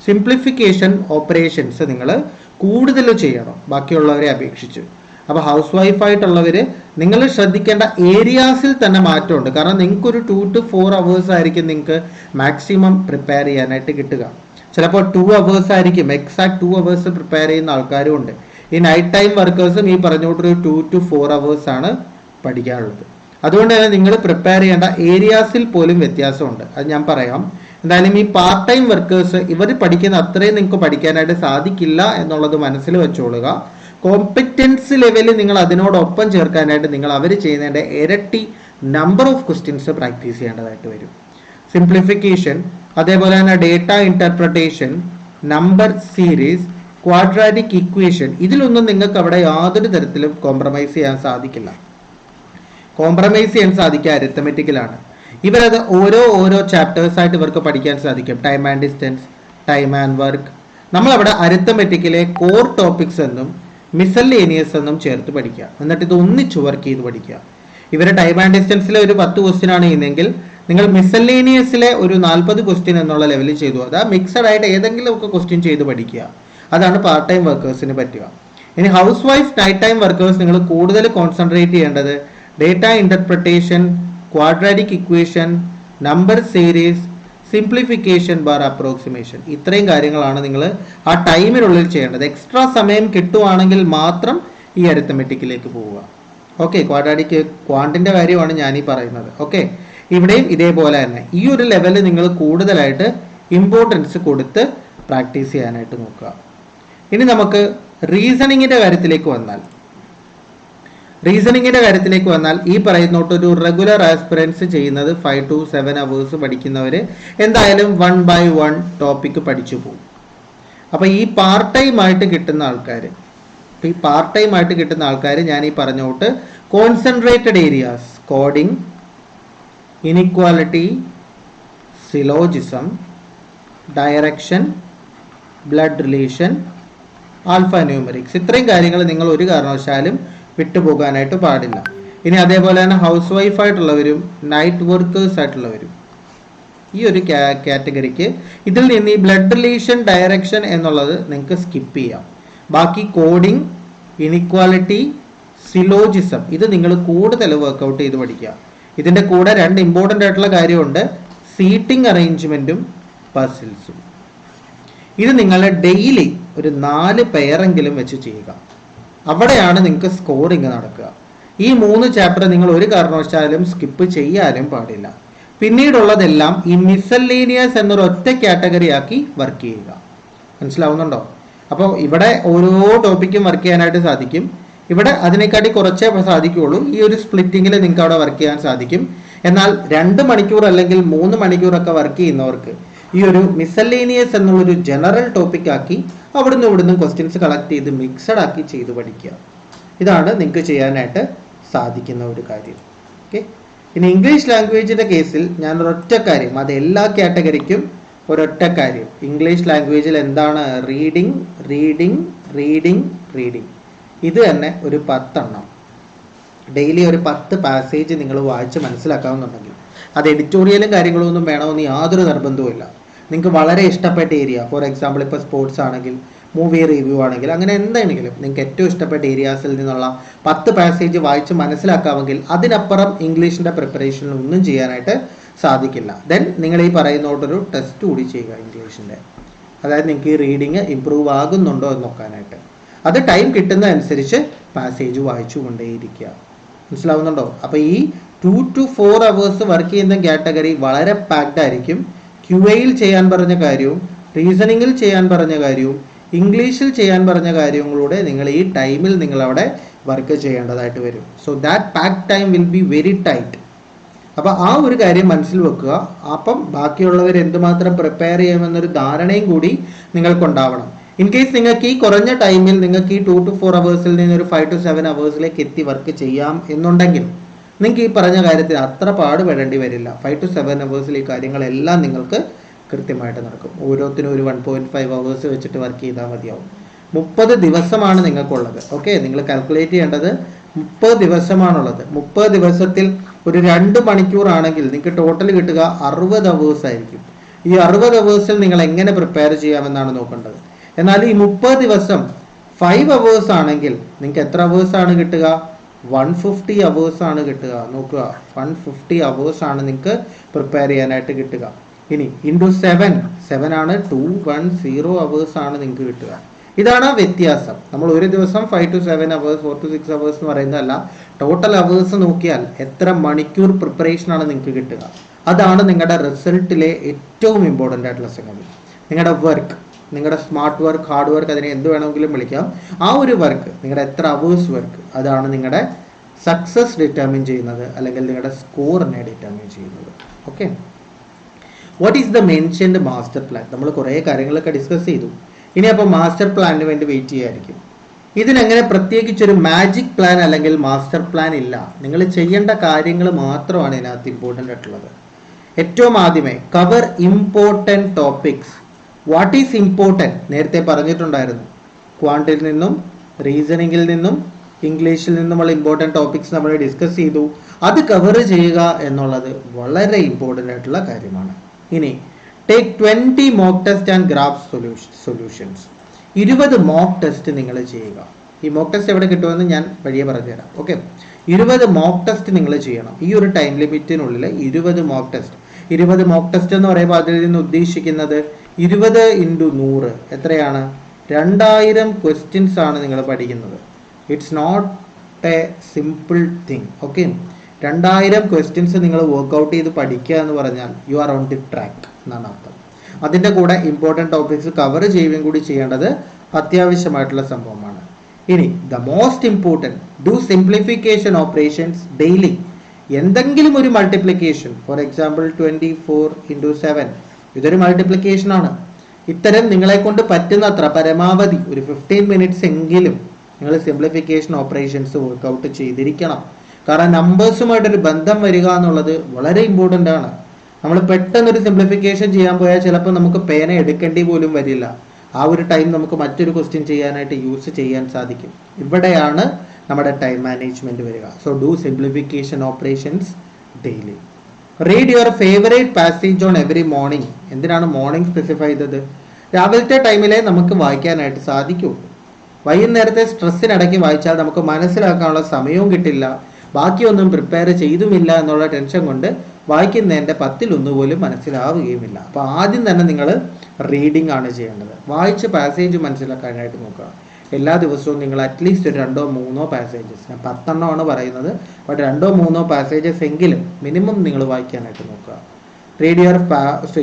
സിംപ്ലിഫിക്കേഷൻ ഓപ്പറേഷൻസ് നിങ്ങൾ കൂടുതൽ ചെയ്യണം ബാക്കിയുള്ളവരെ അപേക്ഷിച്ച്. അപ്പോൾ ഹൗസ് വൈഫായിട്ടുള്ളവർ നിങ്ങൾ ശ്രദ്ധിക്കേണ്ട ഏരിയാസിൽ തന്നെ മാറ്റമുണ്ട്. കാരണം നിങ്ങൾക്കൊരു 2 to 4 അവേഴ്സ് ആയിരിക്കും നിങ്ങൾക്ക് മാക്സിമം പ്രിപ്പയർ ചെയ്യാനായിട്ട് കിട്ടുക. ചിലപ്പോൾ 2 അവേഴ്സ് ആയിരിക്കും, എക്സാക്ട് 2 അവേഴ്സ് പ്രിപ്പയർ ചെയ്യുന്ന ആൾക്കാരും ഉണ്ട്. ഈ നൈറ്റ് ടൈം വർക്കേഴ്സും ഈ പറഞ്ഞോട്ടൊരു 2 to 4 അവേഴ്സ് ആണ് പഠിക്കാനുള്ളത്. അതുകൊണ്ട് തന്നെ നിങ്ങൾ പ്രിപ്പയർ ചെയ്യേണ്ട ഏരിയാസിൽ പോലും വ്യത്യാസമുണ്ട്. അത് ഞാൻ പറയാം. എന്തായാലും ഈ പാർട്ട് ടൈം വർക്കേഴ്സ് ഇവർ പഠിക്കുന്ന അത്രയും നിങ്ങൾക്ക് പഠിക്കാനായിട്ട് സാധിക്കില്ല എന്നുള്ളത് മനസ്സിൽ വെച്ചോളുക. കോമ്പറ്റൻസ് ലെവലിൽ നിങ്ങൾ അതിനോടൊപ്പം ചേർക്കാനായിട്ട് നിങ്ങൾ അവർ ചെയ്യുന്നതിൻ്റെ ഇരട്ടി നമ്പർ ഓഫ് ക്വസ്റ്റ്യൻസ് പ്രാക്ടീസ് ചെയ്യേണ്ടതായിട്ട് വരും. സിംപ്ലിഫിക്കേഷൻ, അതേപോലെ തന്നെ data interpretation, number series, quadratic equation, ഇതിലൊന്നും നിങ്ങൾക്ക് അവിടെ യാതൊരു തരത്തിലും കോംപ്രമൈസ് ചെയ്യാൻ സാധിക്കില്ല. കോംപ്രമൈസ് ചെയ്യാൻ സാധിക്കുക അരിത്തമെറ്റിക്കലാണ്. ഇവരത് ഓരോ ചാപ്റ്റേഴ്സ് ആയിട്ട് ഇവർക്ക് പഠിക്കാൻ സാധിക്കും. Time and distance, time and work. നമ്മളവിടെ അരിത്തമെറ്റിക്കിലെ കോർ ടോപ്പിക്സ് എന്നും മിസല്ലേനിയസ് എന്നും ചേർത്ത് പഠിക്കുക. എന്നിട്ട് ഇത് ഒന്നിച്ചു വർക്ക് ചെയ്ത് പഠിക്കുക. ഇവരെ ടൈം ആൻഡ് ഡിസ്റ്റൻസിലെ ഒരു 10 ക്വസ്റ്റ്യൻ ആണ് ചെയ്യുന്നതെങ്കിൽ നിങ്ങൾ മിസല്ലേനിയസിലെ ഒരു 40 ക്വസ്റ്റ്യൻ എന്നുള്ള ലെവലിൽ ചെയ്തു. അതാ മിക്സഡ് ആയിട്ട് ഏതെങ്കിലും ഒക്കെ ക്വസ്റ്റ്യൻ ചെയ്ത് പഠിക്കുക. അതാണ് പാർട്ട് ടൈം വർക്കേഴ്സിന് പറ്റുക. ഇനി house wife night time workers നിങ്ങൾ കൂടുതൽ കോൺസെൻട്രേറ്റ് ചെയ്യേണ്ടത് data interpretation, quadratic equation, number series, simplification bar approximation, ഇത്രയും കാര്യങ്ങളാണ് നിങ്ങൾ ആ ടൈമിനുള്ളിൽ ചെയ്യേണ്ടത്. എക്സ്ട്രാ സമയം കിട്ടുവാണെങ്കിൽ മാത്രം ഈ അരിത്തമെറ്റിക്കിലേക്ക് പോവുക. ഓക്കെ, ക്വാഡ്രാറ്റിക് ക്വാണ്ടിന്റെ കാര്യമാണ് ഞാനീ പറയുന്നത്. ഓക്കെ, ഇവിടെയും ഇതേപോലെ തന്നെ ഈ ഒരു ലെവലിൽ നിങ്ങൾ കൂടുതലായിട്ട് ഇമ്പോർട്ടൻസ് കൊടുത്ത് പ്രാക്ടീസ് ചെയ്യാനായിട്ട് നോക്കുക. ഇനി നമുക്ക് റീസണിങ്ങിന്റെ കാര്യത്തിലേക്ക് വന്നാൽ ഈ പറയുന്നോട്ട് ഒരു റെഗുലർ ആസ്പിറൻസ് ചെയ്യുന്നത് 5 to 7 അവേഴ്സ് പഠിക്കുന്നവർ എന്തായാലും 1 by 1 ടോപ്പിക് പഠിച്ചു പോകും. അപ്പോൾ ഈ പാർട്ട് ടൈം ആയിട്ട് കിട്ടുന്ന ആൾക്കാർ ഞാൻ ഈ പറഞ്ഞോട്ട് concentrated areas, coding, inequality, syllogism, direction, blood relation, alpha numerics, ഇത്രയും കാര്യങ്ങൾ നിങ്ങൾ ഒരു കാരണവശാലും വിട്ടുപോകാനായിട്ട് പാടില്ല. ഇനി അതേപോലെ തന്നെ ഹൗസ് വൈഫ് ആയിട്ടുള്ളവരും നൈറ്റ് വർക്കേഴ്സ് ആയിട്ടുള്ളവരും ഈ ഒരു കാറ്റഗറിക്ക് ഇതിൽ നിന്ന് ഈ ബ്ലഡ് റിലേഷൻ, ഡയറക്ഷൻ എന്നുള്ളത് നിങ്ങൾക്ക് സ്കിപ്പ് ചെയ്യാം. ബാക്കി കോഡിംഗ്, ഇനിക്വാലിറ്റി, സിലോജിസം ഇത് നിങ്ങൾ കൂടുതൽ വർക്കൗട്ട് ചെയ്ത് പഠിക്കുക. ഇതിൻ്റെ കൂടെ 2 ഇമ്പോർട്ടൻ്റ് ആയിട്ടുള്ള കാര്യമുണ്ട്, സീറ്റിംഗ് അറേഞ്ച്മെൻറ്റും പസിൽസും. ഇത് നിങ്ങൾ ഡെയിലി ഒരു 4 പെയറെങ്കിലും വെച്ച് ചെയ്യുക. അവിടെയാണ് നിങ്ങൾക്ക് സ്കോറിങ് നടക്കുക. ഈ 3 ചാപ്റ്റർ നിങ്ങൾ ഒരു കാരണവശാലും സ്കിപ്പ് ചെയ്യാനും പാടില്ല. പിന്നീടുള്ളതെല്ലാം ഈ മിസല്ലേനിയസ് എന്നൊരു ഒറ്റ കാറ്റഗറി ആക്കി വർക്ക് ചെയ്യുക. മനസ്സിലാവുന്നുണ്ടോ? അപ്പോൾ ഇവിടെ ഓരോ ടോപ്പിക്കും വർക്ക് ചെയ്യാനായിട്ട് സാധിക്കും. ഇവിടെ അതിനെക്കാട്ടി കുറച്ചേ സാധിക്കുകയുള്ളൂ. ഈ ഒരു സ്പ്ലിറ്റിങ്ങിൽ നിങ്ങൾക്ക് അവിടെ വർക്ക് ചെയ്യാൻ സാധിക്കും. എന്നാൽ 2 മണിക്കൂർ അല്ലെങ്കിൽ 3 മണിക്കൂറൊക്കെ വർക്ക് ചെയ്യുന്നവർക്ക് ഈ ഒരു മിസല്ലേനിയസ് എന്നുള്ളൊരു ജനറൽ ടോപ്പിക് ആക്കി അവിടുന്ന് ഇവിടുന്ന് ക്വസ്റ്റ്യൻസ് കളക്ട് ചെയ്ത് മിക്സഡ് ആക്കി ചെയ്ത് പഠിക്കുക. ഇതാണ് നിങ്ങൾക്ക് ചെയ്യാനായിട്ട് സാധിക്കുന്ന ഒരു കാര്യം. ഓക്കെ, ഇനി ഇംഗ്ലീഷ് ലാംഗ്വേജിൻ്റെ കേസിൽ ഞാൻ ഒരൊറ്റ കാര്യം, അത് എല്ലാ കാറ്റഗറിക്കും ഒരൊറ്റ കാര്യം, ഇംഗ്ലീഷ് ലാംഗ്വേജിൽ എന്താണ് റീഡിങ്, ഇത് തന്നെ ഒരു 10 എണ്ണം ഡെയിലി ഒരു 10 പാസേജ് നിങ്ങൾ വായിച്ച് മനസ്സിലാക്കാവുന്നുണ്ടെങ്കിൽ അത് എഡിറ്റോറിയലും കാര്യങ്ങളും ഒന്നും വേണമെന്ന് യാതൊരു നിർബന്ധവുമില്ല. നിങ്ങൾക്ക് വളരെ ഇഷ്ടപ്പെട്ട ഏരിയ, ഫോർ എക്സാമ്പിൾ ഇപ്പോൾ സ്പോർട്സ് ആണെങ്കിൽ, മൂവി റിവ്യൂ ആണെങ്കിൽ, അങ്ങനെ എന്താണെങ്കിലും നിങ്ങൾക്ക് ഏറ്റവും ഇഷ്ടപ്പെട്ട ഏരിയാസിൽ നിന്നുള്ള 10 പാസേജ് വായിച്ച് മനസ്സിലാക്കാമെങ്കിൽ അതിനപ്പുറം ഇംഗ്ലീഷിൻ്റെ പ്രിപ്പറേഷനിൽ ഒന്നും ചെയ്യാനായിട്ട് സാധിക്കില്ല. ദെൻ നിങ്ങൾ ഈ പറയുന്നോട്ടൊരു ടെസ്റ്റ് കൂടി ചെയ്യുക ഇംഗ്ലീഷിൻ്റെ. അതായത് നിങ്ങൾക്ക് ഈ റീഡിങ് ഇമ്പ്രൂവ് ആകുന്നുണ്ടോ എന്ന് നോക്കാനായിട്ട്. അത് ടൈം കിട്ടുന്ന അനുസരിച്ച് പാസേജ് വായിച്ചു കൊണ്ടേയിരിക്കുക. മനസ്സിലാവുന്നുണ്ടോ? അപ്പോൾ ഈ 2 to 4 അവേഴ്സ് വർക്ക് ചെയ്യുന്ന കാറ്റഗറി വളരെ പാക്ഡ് ആയിരിക്കും. QAയിൽ ചെയ്യാൻ പറഞ്ഞ കാര്യവും റീസണിങ്ങിൽ ചെയ്യാൻ പറഞ്ഞ കാര്യവും ഇംഗ്ലീഷിൽ ചെയ്യാൻ പറഞ്ഞ കാര്യങ്ങളിലൂടെ നിങ്ങൾ ഈ ടൈമിൽ നിങ്ങളവിടെ വർക്ക് ചെയ്യേണ്ടതായിട്ട് വരും. So that packed time will be very tight. അപ്പോൾ ആ ഒരു കാര്യം മനസ്സിൽ വെക്കുക. അപ്പം ബാക്കിയുള്ളവർ എന്തുമാത്രം പ്രിപ്പയർ ചെയ്യുമെന്നൊരു ധാരണയും കൂടി നിങ്ങൾക്കുണ്ടാവണം. ഇൻ കേസ് നിങ്ങൾക്ക് ഈ കുറഞ്ഞ ടൈമിൽ നിങ്ങൾക്ക് ഈ 2 to 4 അവേഴ്സിൽ നിന്ന് ഒരു 5 to 7 അവേഴ്സിലേക്ക് എത്തി വർക്ക് ചെയ്യാം എന്നുണ്ടെങ്കിൽ നിങ്ങൾക്ക് ഈ പറഞ്ഞ കാര്യത്തിൽ അത്ര പാടുപെടേണ്ടി വരില്ല. 5 to 7 അവേഴ്സിൽ ഈ കാര്യങ്ങളെല്ലാം നിങ്ങൾക്ക് കൃത്യമായിട്ട് നടക്കും. ഓരോത്തിനും ഒരു 1.5 hours വെച്ചിട്ട് വർക്ക് ചെയ്താൽ മതിയാവും. 30 ദിവസമാണ് നിങ്ങൾക്കുള്ളത്. ഓക്കെ, നിങ്ങൾ കാൽക്കുലേറ്റ് ചെയ്യേണ്ടത് 30 ദിവസമാണുള്ളത്. 30 ദിവസത്തിൽ ഒരു 2 മണിക്കൂറാണെങ്കിൽ നിങ്ങൾക്ക് ടോട്ടൽ കിട്ടുക 60 hours ആയിരിക്കും. ഈ 60 hours നിങ്ങൾ എങ്ങനെ പ്രിപ്പയർ ചെയ്യാമെന്നാണ് നോക്കേണ്ടത്. എന്നാൽ ഈ 30 ദിവസം 5 hours ആണെങ്കിൽ നിങ്ങൾക്ക് എത്ര hours ആണ് കിട്ടുക? 150 hours ആണ് കിട്ടുക. നോക്കുക, 150 hours ആണ് നിങ്ങൾക്ക് പ്രിപ്പയർ ചെയ്യാനായിട്ട് കിട്ടുക. ഇനി ഇൻറ്റു 7 ആണ് 210 hours ആണ് നിങ്ങൾക്ക് കിട്ടുക. ഇതാണ് വ്യത്യാസം. നമ്മൾ ഒരു ദിവസം 5 to 7 hours 4 to 6 hours എന്ന് പറയുന്നതല്ല, ടോട്ടൽ അവേഴ്സ് നോക്കിയാൽ എത്ര മണിക്കൂർ പ്രിപ്പറേഷൻ ആണ് നിങ്ങൾക്ക് കിട്ടുക. അതാണ് നിങ്ങളുടെ റിസൾട്ടിലെ ഏറ്റവും ഇമ്പോർട്ടൻ്റ് ആയിട്ടുള്ള സംഗതി. നിങ്ങളുടെ വർക്ക്, നിങ്ങളുടെ സ്മാർട്ട് വർക്ക്, ഹാർഡ് വർക്ക്, അതിനെ എന്ത് വേണമെങ്കിലും വിളിക്കാം. ആ ഒരു വർക്ക്, നിങ്ങളുടെ എത്ര അവേഴ്സ് വർക്ക്, അതാണ് നിങ്ങളുടെ സക്സസ് ഡിറ്റർമിൻ ചെയ്യുന്നത്, അല്ലെങ്കിൽ നിങ്ങളുടെ സ്കോറിനെ ഡിറ്റർമിൻ ചെയ്യുന്നത്. Okay, what is the mentioned master plan? നമ്മൾ കുറേ കാര്യങ്ങളൊക്കെ ഡിസ്കസ് ചെയ്തു. ഇനി അപ്പോൾ മാസ്റ്റർ പ്ലാനിന് വേണ്ടി വെയിറ്റ് ചെയ്യായിരിക്കും. ഇതിനങ്ങനെ പ്രത്യേകിച്ചൊരു മാജിക് പ്ലാൻ അല്ലെങ്കിൽ മാസ്റ്റർ പ്ലാൻ ഇല്ല. നിങ്ങൾ ചെയ്യേണ്ട കാര്യങ്ങൾ മാത്രമാണ് ഇതിനകത്ത് ഇമ്പോർട്ടൻ്റ് ആയിട്ടുള്ളത്. ഏറ്റവും ആദ്യമേ cover important topics. What is important നേരത്തെ പറഞ്ഞിട്ടുണ്ടായിരുന്നു. ക്വാണ്ടിൽ നിന്നും റീസണിങ്ങിൽ നിന്നും ഇംഗ്ലീഷിൽ നിന്നുമുള്ള ഇമ്പോർട്ടൻറ്റ് ടോപ്പിക്സ് നമ്മൾ ഡിസ്കസ് ചെയ്തു. അത് കവർ ചെയ്യുക എന്നുള്ളത് വളരെ ഇമ്പോർട്ടൻ്റ് ആയിട്ടുള്ള കാര്യമാണ്. ഇനി take 20 mock test and graph solutions. 20 mock test നിങ്ങൾ ചെയ്യുക. ഈ മോക്ക് ടെസ്റ്റ് എവിടെ കിട്ടുമെന്ന് ഞാൻ വഴിയെ പറഞ്ഞുതരാം. ഓക്കെ, 20 മോക്ക് ടെസ്റ്റ് നിങ്ങൾ ചെയ്യണം. ഈ ഒരു ടൈം ലിമിറ്റിനുള്ളിൽ 20 മോക്ക് ടെസ്റ്റ്. 20 മോക്ക് ടെസ്റ്റ് എന്ന് പറയുമ്പോൾ അതിൽ നിന്ന് ഉദ്ദേശിക്കുന്നത് 20 × 100 എത്രയാണ്? 2000 ക്വസ്റ്റ്യൻസ് ആണ് നിങ്ങൾ പഠിക്കുന്നത്. It's not a simple thing. Okay, 2000 questions നിങ്ങൾ വർക്ക്ഔട്ട് ചെയ്ത് പഠിക്കുക എന്ന് പറഞ്ഞാൽ you are on the track എന്നാണ് അർത്ഥം. അതിൻ്റെ കൂടെ ഇമ്പോർട്ടൻറ്റ് ടോപ്പിക്സ് കവർ ചെയ്യുകയും കൂടി ചെയ്യേണ്ടത് അത്യാവശ്യമായിട്ടുള്ള സംഭവമാണ്. ഇനി the most important, do simplification operations daily. എന്തെങ്കിലും ഒരു മൾട്ടിപ്ലിക്കേഷൻ, ഫോർ എക്സാമ്പിൾ 24 × 7, ഇതൊരു മൾട്ടിപ്ലിക്കേഷൻ ആണ്. ഇത്തരം നിങ്ങളെ കൊണ്ട് പറ്റുന്നത്ര പരമാവധി ഒരു 15 minutes എങ്കിലും നിങ്ങൾ സിംപ്ലിഫിക്കേഷൻ ഓപ്പറേഷൻസ് വർക്ക്ഔട്ട് ചെയ്തിരിക്കണം. കാരണം നമ്പേഴ്സുമായിട്ടൊരു ബന്ധം വരിക എന്നുള്ളത് വളരെ ഇമ്പോർട്ടൻ്റ് ആണ്. നമ്മൾ പെട്ടെന്നൊരു സിംപ്ലിഫിക്കേഷൻ ചെയ്യാൻ പോയാൽ ചിലപ്പോൾ നമുക്ക് പേന എടുക്കേണ്ടി പോലും വരില്ല. ആ ഒരു ടൈം നമുക്ക് മറ്റൊരു ക്വസ്റ്റ്യൻ ചെയ്യാനായിട്ട് യൂസ് ചെയ്യാൻ സാധിക്കും. ഇവിടെയാണ് നമ്മുടെ ടൈം മാനേജ്മെന്റ് വരിക. So do simplification operations daily. Read your favourite passage on every morning. എന്തിനാണ് മോർണിംഗ് സ്പെസിഫൈ ചെയ്തത്? രാവിലത്തെ ടൈമിലെ നമുക്ക് വായിക്കാനായിട്ട് സാധിക്കൂ. വൈകുന്നേരത്തെ സ്ട്രെസ്സിനിടയ്ക്ക് വായിച്ചാൽ നമുക്ക് മനസ്സിലാക്കാനുള്ള സമയവും കിട്ടില്ല, ബാക്കിയൊന്നും പ്രിപ്പയർ ചെയ്തുമില്ല എന്നുള്ള ടെൻഷൻ കൊണ്ട് വായിക്കുന്നതിൻ്റെ 10-1 പോലും മനസ്സിലാവുകയുമില്ല. അപ്പോൾ ആദ്യം തന്നെ നിങ്ങൾ റീഡിംഗ് ആണ് ചെയ്യേണ്ടത്. വായിച്ച് പാസേജ് മനസ്സിലാക്കാനായിട്ട് നോക്കുക. എല്ലാ ദിവസവും നിങ്ങൾ അറ്റ്ലീസ്റ്റ് ഒരു 2-3 പാസേജസ്, ഞാൻ 10 എണ്ണമാണ് പറയുന്നത്, ബട്ട് 2-3 പാസേജസ് എങ്കിലും മിനിമം നിങ്ങൾ വായിക്കാനായിട്ട് നോക്കുക. റീഡ് യുവർ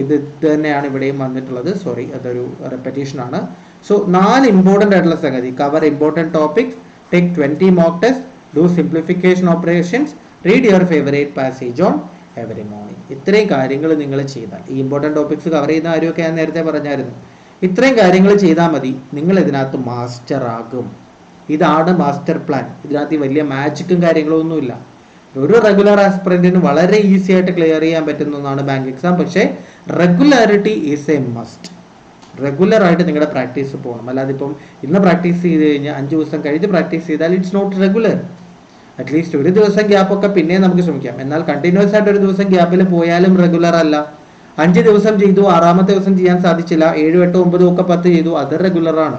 ഇത് തന്നെയാണ് ഇവിടെയും വന്നിട്ടുള്ളത്. സോറി, അതൊരു റെപ്പറ്റീഷൻ ആണ്. സോ 4 ഇമ്പോർട്ടൻ്റ് ആയിട്ടുള്ള സംഗതി: cover important topics, take 20 mock test, do simplification operations, read your favourite passage on every morning. ഇത്രയും കാര്യങ്ങൾ നിങ്ങൾ ചെയ്താൽ, ഈ ഇമ്പോർട്ടൻറ്റ് ടോപ്പിക്സ് കവർ ചെയ്യുന്ന കാര്യമൊക്കെ ഞാൻ നേരത്തെ പറഞ്ഞായിരുന്നു, ഇത്രയും കാര്യങ്ങൾ ചെയ്താൽ മതി, നിങ്ങൾ ഇതിനകത്ത് മാസ്റ്റർ ആകും. ഇതാണ് മാസ്റ്റർ പ്ലാൻ. ഇതിനകത്ത് വലിയ മാജിക്കും കാര്യങ്ങളും ഒന്നുമില്ല. ഒരു റെഗുലർ ആസ്പിറന്റിന് വളരെ ഈസി ആയിട്ട് ക്ലിയർ ചെയ്യാൻ പറ്റുന്ന ഒന്നാണ് ബാങ്ക് എക്സാം. പക്ഷേ regularity is A must. Regular ആയിട്ട് നിങ്ങളുടെ പ്രാക്ടീസ് പോകണം. അല്ലാതെ ഇപ്പം ഇന്ന് പ്രാക്ടീസ് ചെയ്ത് കഴിഞ്ഞാൽ 5 ദിവസം കഴിഞ്ഞ് പ്രാക്ടീസ് ചെയ്താൽ ഇറ്റ്സ് നോട്ട് റെഗുലർ. അറ്റ്ലീസ്റ്റ് ഒരു ദിവസം ഗ്യാപ്പൊക്കെ പിന്നെ നമുക്ക് ശ്രമിക്കാം. എന്നാൽ കണ്ടിന്യൂസ് ആയിട്ട് ഒരു ദിവസം ഗ്യാപ്പിൽ പോയാലും റെഗുലർ അല്ല. 5 ദിവസം ചെയ്തു, 6ാമത്തെ ദിവസം ചെയ്യാൻ സാധിച്ചില്ല, 7, 8, 9 ഒക്കെ 10 ചെയ്തു, അത് റെഗുലർ ആണ്.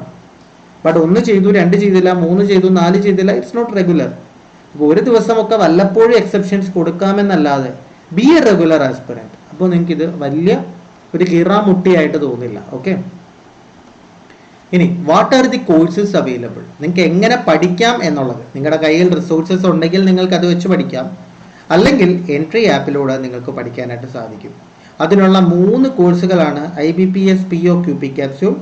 ബട്ട് 1 ചെയ്തു, 2 ചെയ്തില്ല, 3 ചെയ്തു, 4 ചെയ്തില്ല, ഇറ്റ്സ് നോട്ട് റെഗുലർ. അപ്പോൾ ഒരു ദിവസമൊക്കെ വല്ലപ്പോഴും എക്സെപ്ഷൻസ് കൊടുക്കാമെന്നല്ലാതെ ബി എ റെഗുലർ ആസ്പിറന്റ്. അപ്പോൾ നിങ്ങൾക്ക് ഇത് വലിയ ഒരു കീറാമുട്ടിയായിട്ട് തോന്നില്ല. ഓക്കെ, ഇനി what are the courses available? നിങ്ങൾക്ക് എങ്ങനെ പഠിക്കാം എന്നുള്ളത്, നിങ്ങളുടെ കയ്യിൽ റിസോഴ്സസ് ഉണ്ടെങ്കിൽ നിങ്ങൾക്ക് അത് വെച്ച് പഠിക്കാം, അല്ലെങ്കിൽ എൻട്രി ആപ്പിലൂടെ നിങ്ങൾക്ക് പഠിക്കാനായിട്ട് സാധിക്കും. അതിനുള്ള 3 കോഴ്സുകളാണ് IBPS PO QP capsule,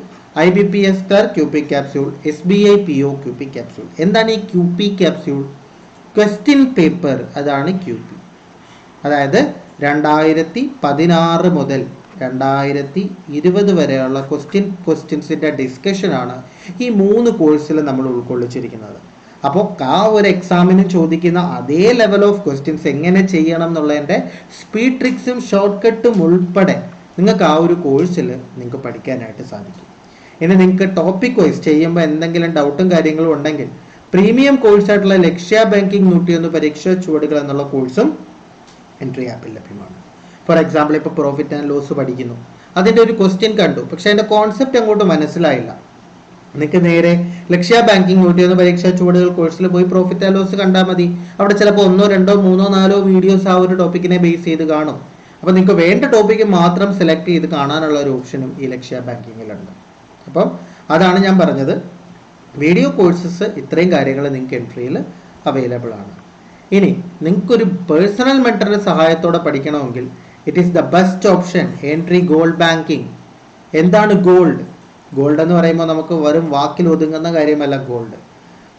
IBPS TER QP capsule, SBI PO QP capsule. എന്താണ് ഈ QP ക്യാപ്സ്യൂൾ? ക്വസ്റ്റ്യൻ പേപ്പർ, അതാണ് QP. അതായത് 2016 മുതൽ 2020 വരെയുള്ള ക്വസ്റ്റ്യൻസിൻ്റെ ഡിസ്കഷനാണ് ഈ 3 കോഴ്സിൽ നമ്മൾ ഉൾക്കൊള്ളിച്ചിരിക്കുന്നത്. അപ്പോൾ ആ ഒരു എക്സാമിന് ചോദിക്കുന്ന അതേ ലെവൽ ഓഫ് ക്വസ്റ്റ്യൻസ് എങ്ങനെ ചെയ്യണം എന്നുള്ളതിൻ്റെ സ്പീഡ് ട്രിക്സും ഷോർട്ട് കട്ടും ഉൾപ്പെടെ നിങ്ങൾക്ക് ആ ഒരു കോഴ്സിൽ നിങ്ങൾക്ക് പഠിക്കാനായിട്ട് സാധിക്കും. ഇനി നിങ്ങൾക്ക് ടോപ്പിക് വൈസ് ചെയ്യുമ്പോൾ എന്തെങ്കിലും ഡൗട്ടും കാര്യങ്ങളും ഉണ്ടെങ്കിൽ പ്രീമിയം കോഴ്സായിട്ടുള്ള ലക്ഷ്യ ബാങ്കിങ് 101 പരീക്ഷാ ചുവടുകൾ എന്നുള്ള കോഴ്സും എൻട്രി ആപ്പിൽ ലഭ്യമാണ്. ഫോർ എക്സാമ്പിൾ ഇപ്പോൾ പ്രോഫിറ്റ് ആൻഡ് ലോസ് പഠിക്കുന്നു, അതിൻ്റെ ഒരു ക്വസ്റ്റ്യൻ കണ്ടു, പക്ഷേ അതിൻ്റെ കോൺസെപ്റ്റ് അങ്ങോട്ട് മനസ്സിലായില്ല. നിങ്ങൾക്ക് നേരെ ലക്ഷ്യ ബാങ്കിങ് 101 പരീക്ഷാ ചുവടുകൾ കോഴ്സിൽ പോയി പ്രോഫിറ്റ് ആൻഡ് ലോസ് കണ്ടാൽ മതി. അവിടെ ചിലപ്പോൾ 1, 2, 3, 4 വീഡിയോസ് ആ ഒരു ടോപ്പിക്കിനെ ബേസ് ചെയ്ത് കാണും. അപ്പോൾ നിങ്ങൾക്ക് വേണ്ട ടോപ്പിക്ക് മാത്രം സെലക്ട് ചെയ്ത് കാണാനുള്ള ഒരു ഓപ്ഷനും ഈ ലക്ഷ്യ ബാങ്കിങ്ങിലുണ്ട്. അപ്പം അതാണ് ഞാൻ പറഞ്ഞത്, വീഡിയോ കോഴ്സസ് ഇത്രയും കാര്യങ്ങൾ നിങ്ങൾക്ക് എൻട്രിയിൽ അവൈലബിൾ ആണ്. ഇനി നിങ്ങൾക്കൊരു പേഴ്സണൽ മെന്ററിന്റെ സഹായത്തോടെ പഠിക്കണമെങ്കിൽ it is the best option Entri gold banking. എന്താണ് ഗോൾഡ്? ഗോൾഡ് എന്ന് പറയുമ്പോൾ നമുക്ക് വെറും വാക്കിൽ ഒതുങ്ങുന്ന കാര്യമല്ല ഗോൾഡ്.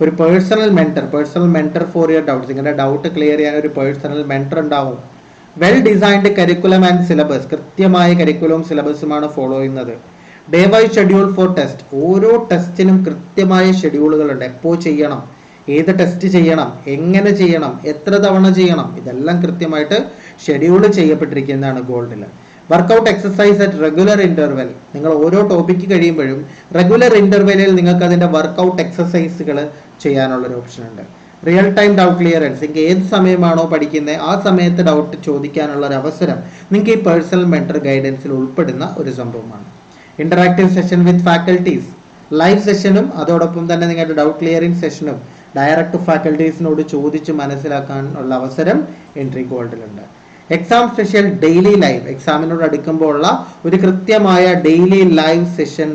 ഒരു personal mentor for your doubts. നിങ്ങളുടെ ഡൗട്ട് ക്ലിയർ ചെയ്യാൻ ഒരു പേഴ്സണൽ മെന്റർ ഉണ്ടാവും. Well designed curriculum and syllabus, കൃത്യമായ കരിക്കുലവും സിലബസുമാണ് ഫോളോ ചെയ്യുന്നത്. Day wise schedule for test, ഓരോ ടെസ്റ്റിനും കൃത്യമായ ഷെഡ്യൂളുകളുണ്ട്. എപ്പോൾ ചെയ്യണം, ഏത് ടെസ്റ്റ് ചെയ്യണം, എങ്ങനെ ചെയ്യണം, എത്ര തവണ ചെയ്യണം, ഇതെല്ലാം കൃത്യമായിട്ട് ഷെഡ്യൂൾ ചെയ്യപ്പെട്ടിരിക്കുന്നതാണ് ഗോൾഡിൽ. Workout exercise at regular interval, നിങ്ങൾ ഓരോ ടോപ്പിക്ക് കഴിയുമ്പോഴും റെഗുലർ ഇന്റർവെല്ലിൽ നിങ്ങൾക്ക് അതിന്റെ വർക്കൗട്ട് എക്സസൈസുകൾ ചെയ്യാനുള്ളൊരു ഓപ്ഷൻ ഉണ്ട്. റിയൽ ടൈം ഡൗട്ട് ക്ലിയറൻസ്, നിങ്ങൾക്ക് ഏത് സമയമാണോ പഠിക്കുന്നത് ആ സമയത്ത് ഡൗട്ട് ചോദിക്കാനുള്ള ഒരു അവസരം നിങ്ങൾക്ക് ഈ പേഴ്സണൽ മെന്റർ ഗൈഡൻസിൽ ഉൾപ്പെടുന്ന ഒരു സംഭവമാണ്. Interactive session with faculties, live സെഷനും അതോടൊപ്പം തന്നെ നിങ്ങളുടെ ഡൗട്ട് ക്ലിയറിംഗ് സെഷനും ഡയറക്റ്റ് ഫാക്കൽറ്റീസിനോട് ചോദിച്ച് മനസ്സിലാക്കാനുള്ള അവസരം എൻട്രി ഗോൾഡിലുണ്ട്. എക്സാം സ്പെഷ്യൽ ഡെയിലി ലൈവ്, എക്സാമിനോട് അടുക്കുമ്പോൾ ഉള്ള ഒരു കൃത്യമായ ഡെയിലി ലൈവ് സെഷൻ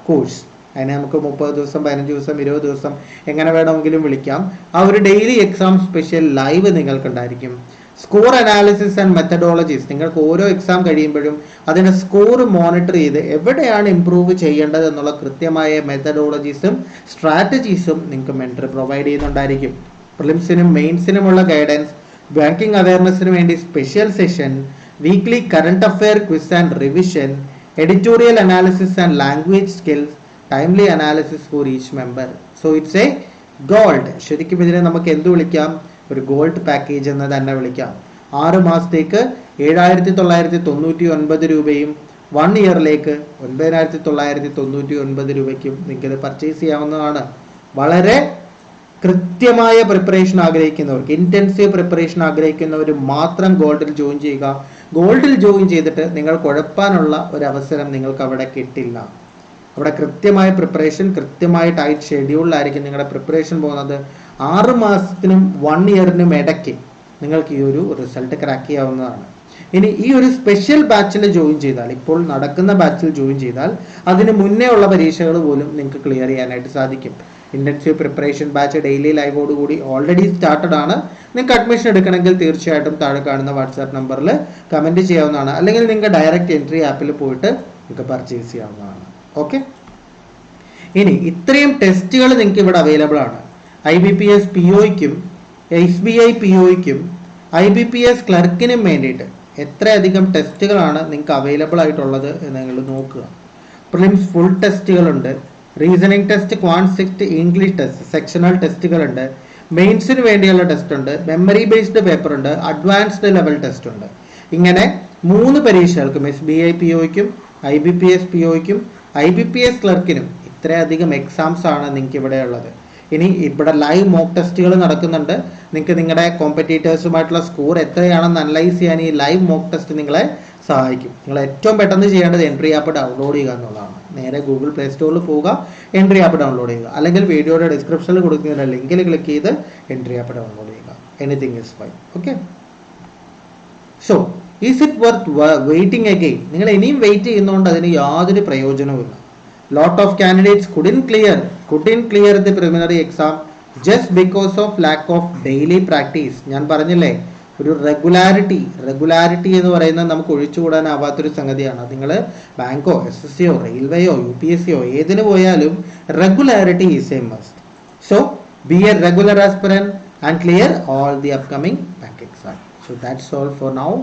കോഴ്സ്. അതിനെ നമുക്ക് 30 ദിവസം, 15 ദിവസം, 20 ദിവസം എങ്ങനെ വേണമെങ്കിലും വിളിക്കാം. ആ ഒരു ഡെയിലി എക്സാം സ്പെഷ്യൽ ലൈവ് നിങ്ങൾക്കുണ്ടായിരിക്കും. സ്കോർ അനാലിസിസ് ആൻഡ് മെത്തഡോളജീസ്, നിങ്ങൾക്ക് ഓരോ എക്സാം കഴിയുമ്പോഴും അതിന്റെ സ്കോർ മോണിറ്റർ ചെയ്ത് എവിടെയാണ് ഇംപ്രൂവ് ചെയ്യേണ്ടത് എന്നുള്ള കൃത്യമായ മെത്തഡോളജീസും സ്ട്രാറ്റജീസും നിങ്ങൾക്ക് മെന്റർ പ്രൊവൈഡ് ചെയ്യുന്നുണ്ടായിരിക്കും. പ്രിലിംസിനും മെയിൻസിനുമുള്ള ഗൈഡൻസ്, ബാങ്കിങ് അവയർനെസ്സിന് വേണ്ടി special session, weekly current affair quiz and revision, editorial analysis and language skills, timely analysis for each member. So it's A gold. ശരിക്കും ഇതിനെ നമുക്ക് എന്ത് വിളിക്കാം? ഒരു ഗോൾഡ് പാക്കേജ് എന്ന് തന്നെ വിളിക്കാം. 6 മാസത്തേക്ക് 7,999 രൂപയും 1 ഇയറിലേക്ക് 9,999 രൂപയ്ക്കും നിങ്ങൾക്ക് പർച്ചേസ് ചെയ്യാവുന്നതാണ്. വളരെ കൃത്യമായ പ്രിപ്പറേഷൻ ആഗ്രഹിക്കുന്നവർക്ക്, ഇന്റൻസീവ് പ്രിപ്പറേഷൻ ആഗ്രഹിക്കുന്നവർ മാത്രം ഗോൾഡിൽ ജോയിൻ ചെയ്യുക. ഗോൾഡിൽ ജോയിൻ ചെയ്തിട്ട് നിങ്ങൾ കുഴപ്പാനുള്ള ഒരു അവസരം നിങ്ങൾക്ക് അവിടെ കിട്ടില്ല. അവിടെ കൃത്യമായ പ്രിപ്പറേഷൻ, കൃത്യമായ ടൈറ്റ് ഷെഡ്യൂളിലായിരിക്കും നിങ്ങളുടെ പ്രിപ്പറേഷൻ പോകുന്നത്. 6 മാസത്തിനും 1 ഇയറിനും ഇടയ്ക്ക് നിങ്ങൾക്ക് ഈ ഒരു റിസൾട്ട് ക്രാക്ക് ചെയ്യാവുന്നതാണ്. ഇനി ഈ ഒരു സ്പെഷ്യൽ ബാച്ചിൽ ജോയിൻ ചെയ്താൽ, ഇപ്പോൾ നടക്കുന്ന ബാച്ചിൽ ജോയിൻ ചെയ്താൽ അതിന് മുന്നേ ഉള്ള പരീക്ഷകൾ പോലും നിങ്ങൾക്ക് ക്ലിയർ ചെയ്യാനായിട്ട് സാധിക്കും. ഇന്റൻസീവ് പ്രിപ്പറേഷൻ ബാച്ച് ഡെയിലി ലൈവോട് കൂടി ഓൾറെഡി സ്റ്റാർട്ടഡ് ആണ്. നിങ്ങൾക്ക് അഡ്മിഷൻ എടുക്കണമെങ്കിൽ തീർച്ചയായിട്ടും താഴെ കാണുന്ന വാട്സാപ്പ് നമ്പറിൽ കമന്റ് ചെയ്യാവുന്നതാണ്. അല്ലെങ്കിൽ നിങ്ങൾക്ക് ഡയറക്റ്റ് എൻട്രി ആപ്പിൽ പോയിട്ട് നിങ്ങൾക്ക് പർച്ചേസ് ചെയ്യാവുന്നതാണ്. ഓക്കെ, ഇനി ഇത്രയും ടെസ്റ്റുകൾ നിങ്ങൾക്ക് ഇവിടെ അവൈലബിൾ ആണ്. IBPS POയ്ക്കും SBI POയ്ക്കും IBPS ക്ലർക്കിനും വേണ്ടിയിട്ട് എത്രയധികം ടെസ്റ്റുകളാണ് നിങ്ങൾക്ക് അവൈലബിൾ ആയിട്ടുള്ളത് എന്ന് നിങ്ങൾ നോക്കുക. പ്രിലിംസ് ഫുൾ ടെസ്റ്റുകളുണ്ട്, റീസണിംഗ് ടെസ്റ്റ്, ക്വാണ്ടിസ്റ്റ്, ഇംഗ്ലീഷ് ടെസ്റ്റ്, സെക്ഷണൽ ടെസ്റ്റുകളുണ്ട്, മെയിൻസിന് വേണ്ടിയുള്ള ടെസ്റ്റ് ഉണ്ട്, മെമ്മറി ബേസ്ഡ് പേപ്പർ ഉണ്ട്, അഡ്വാൻസ്ഡ് ലെവൽ ടെസ്റ്റ് ഉണ്ട്. ഇങ്ങനെ 3 പരീക്ഷകൾക്കും SBI POയ്ക്കും IBPS POയ്ക്കും IBPS ക്ലർക്കിനും ഇത്രയധികം എക്സാംസ് ആണ് നിങ്ങൾക്ക് ഇവിടെ ഉള്ളത്. ഇനി ഇവിടെ ലൈവ് മോക്ക് ടെസ്റ്റുകൾ നടക്കുന്നുണ്ട്. നിങ്ങൾക്ക് നിങ്ങളുടെ കോമ്പറ്റീറ്റേഴ്സുമായിട്ടുള്ള സ്കോർ എത്രയാണെന്ന് അനലൈസ് ചെയ്യാൻ ഈ ലൈവ് മോക്ക് ടെസ്റ്റ് നിങ്ങളെ സഹായിക്കും. നിങ്ങൾ ഏറ്റവും പെട്ടെന്ന് ചെയ്യേണ്ടത് എൻട്രി ആപ്പ് ഡൗൺലോഡ് ചെയ്യുക എന്നുള്ളതാണ്. നേരെ ഗൂഗിൾ പ്ലേ സ്റ്റോറിൽ പോവുക, എൻട്രി ആപ്പ് ഡൗൺലോഡ് ചെയ്യുക, അല്ലെങ്കിൽ വീഡിയോയുടെ ഡിസ്ക്രിപ്ഷനിൽ കൊടുക്കുന്ന ലിങ്കിൽ ക്ലിക്ക് ചെയ്ത് എൻട്രി ആപ്പ് ഡൗൺലോഡ് ചെയ്യുക. Anything is fine. Okay, so is it worth waiting again? നിങ്ങൾ ഇനിയും വെയിറ്റ് ചെയ്യുന്നതുകൊണ്ട് അതിന് യാതൊരു പ്രയോജനവുമില്ല. Lot of candidates couldn't clear the preliminary exam just because of lack of daily practice. ഞാൻ പറഞ്ഞില്ലേ, ഒരു റെഗുലാരിറ്റി എന്ന് പറയുന്നത് നമുക്ക് ഒഴിച്ചുകൂടാനാവാത്തൊരു സംഗതിയാണ്. നിങ്ങൾ ബാങ്കോ SSCയോ റെയിൽവേയോ UPSCയോ ഏതിന് പോയാലും regularity is A must. So B a regular aspirant and clear all the upcoming bank exam. So that's all for now.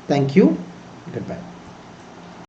Thank you. Goodbye.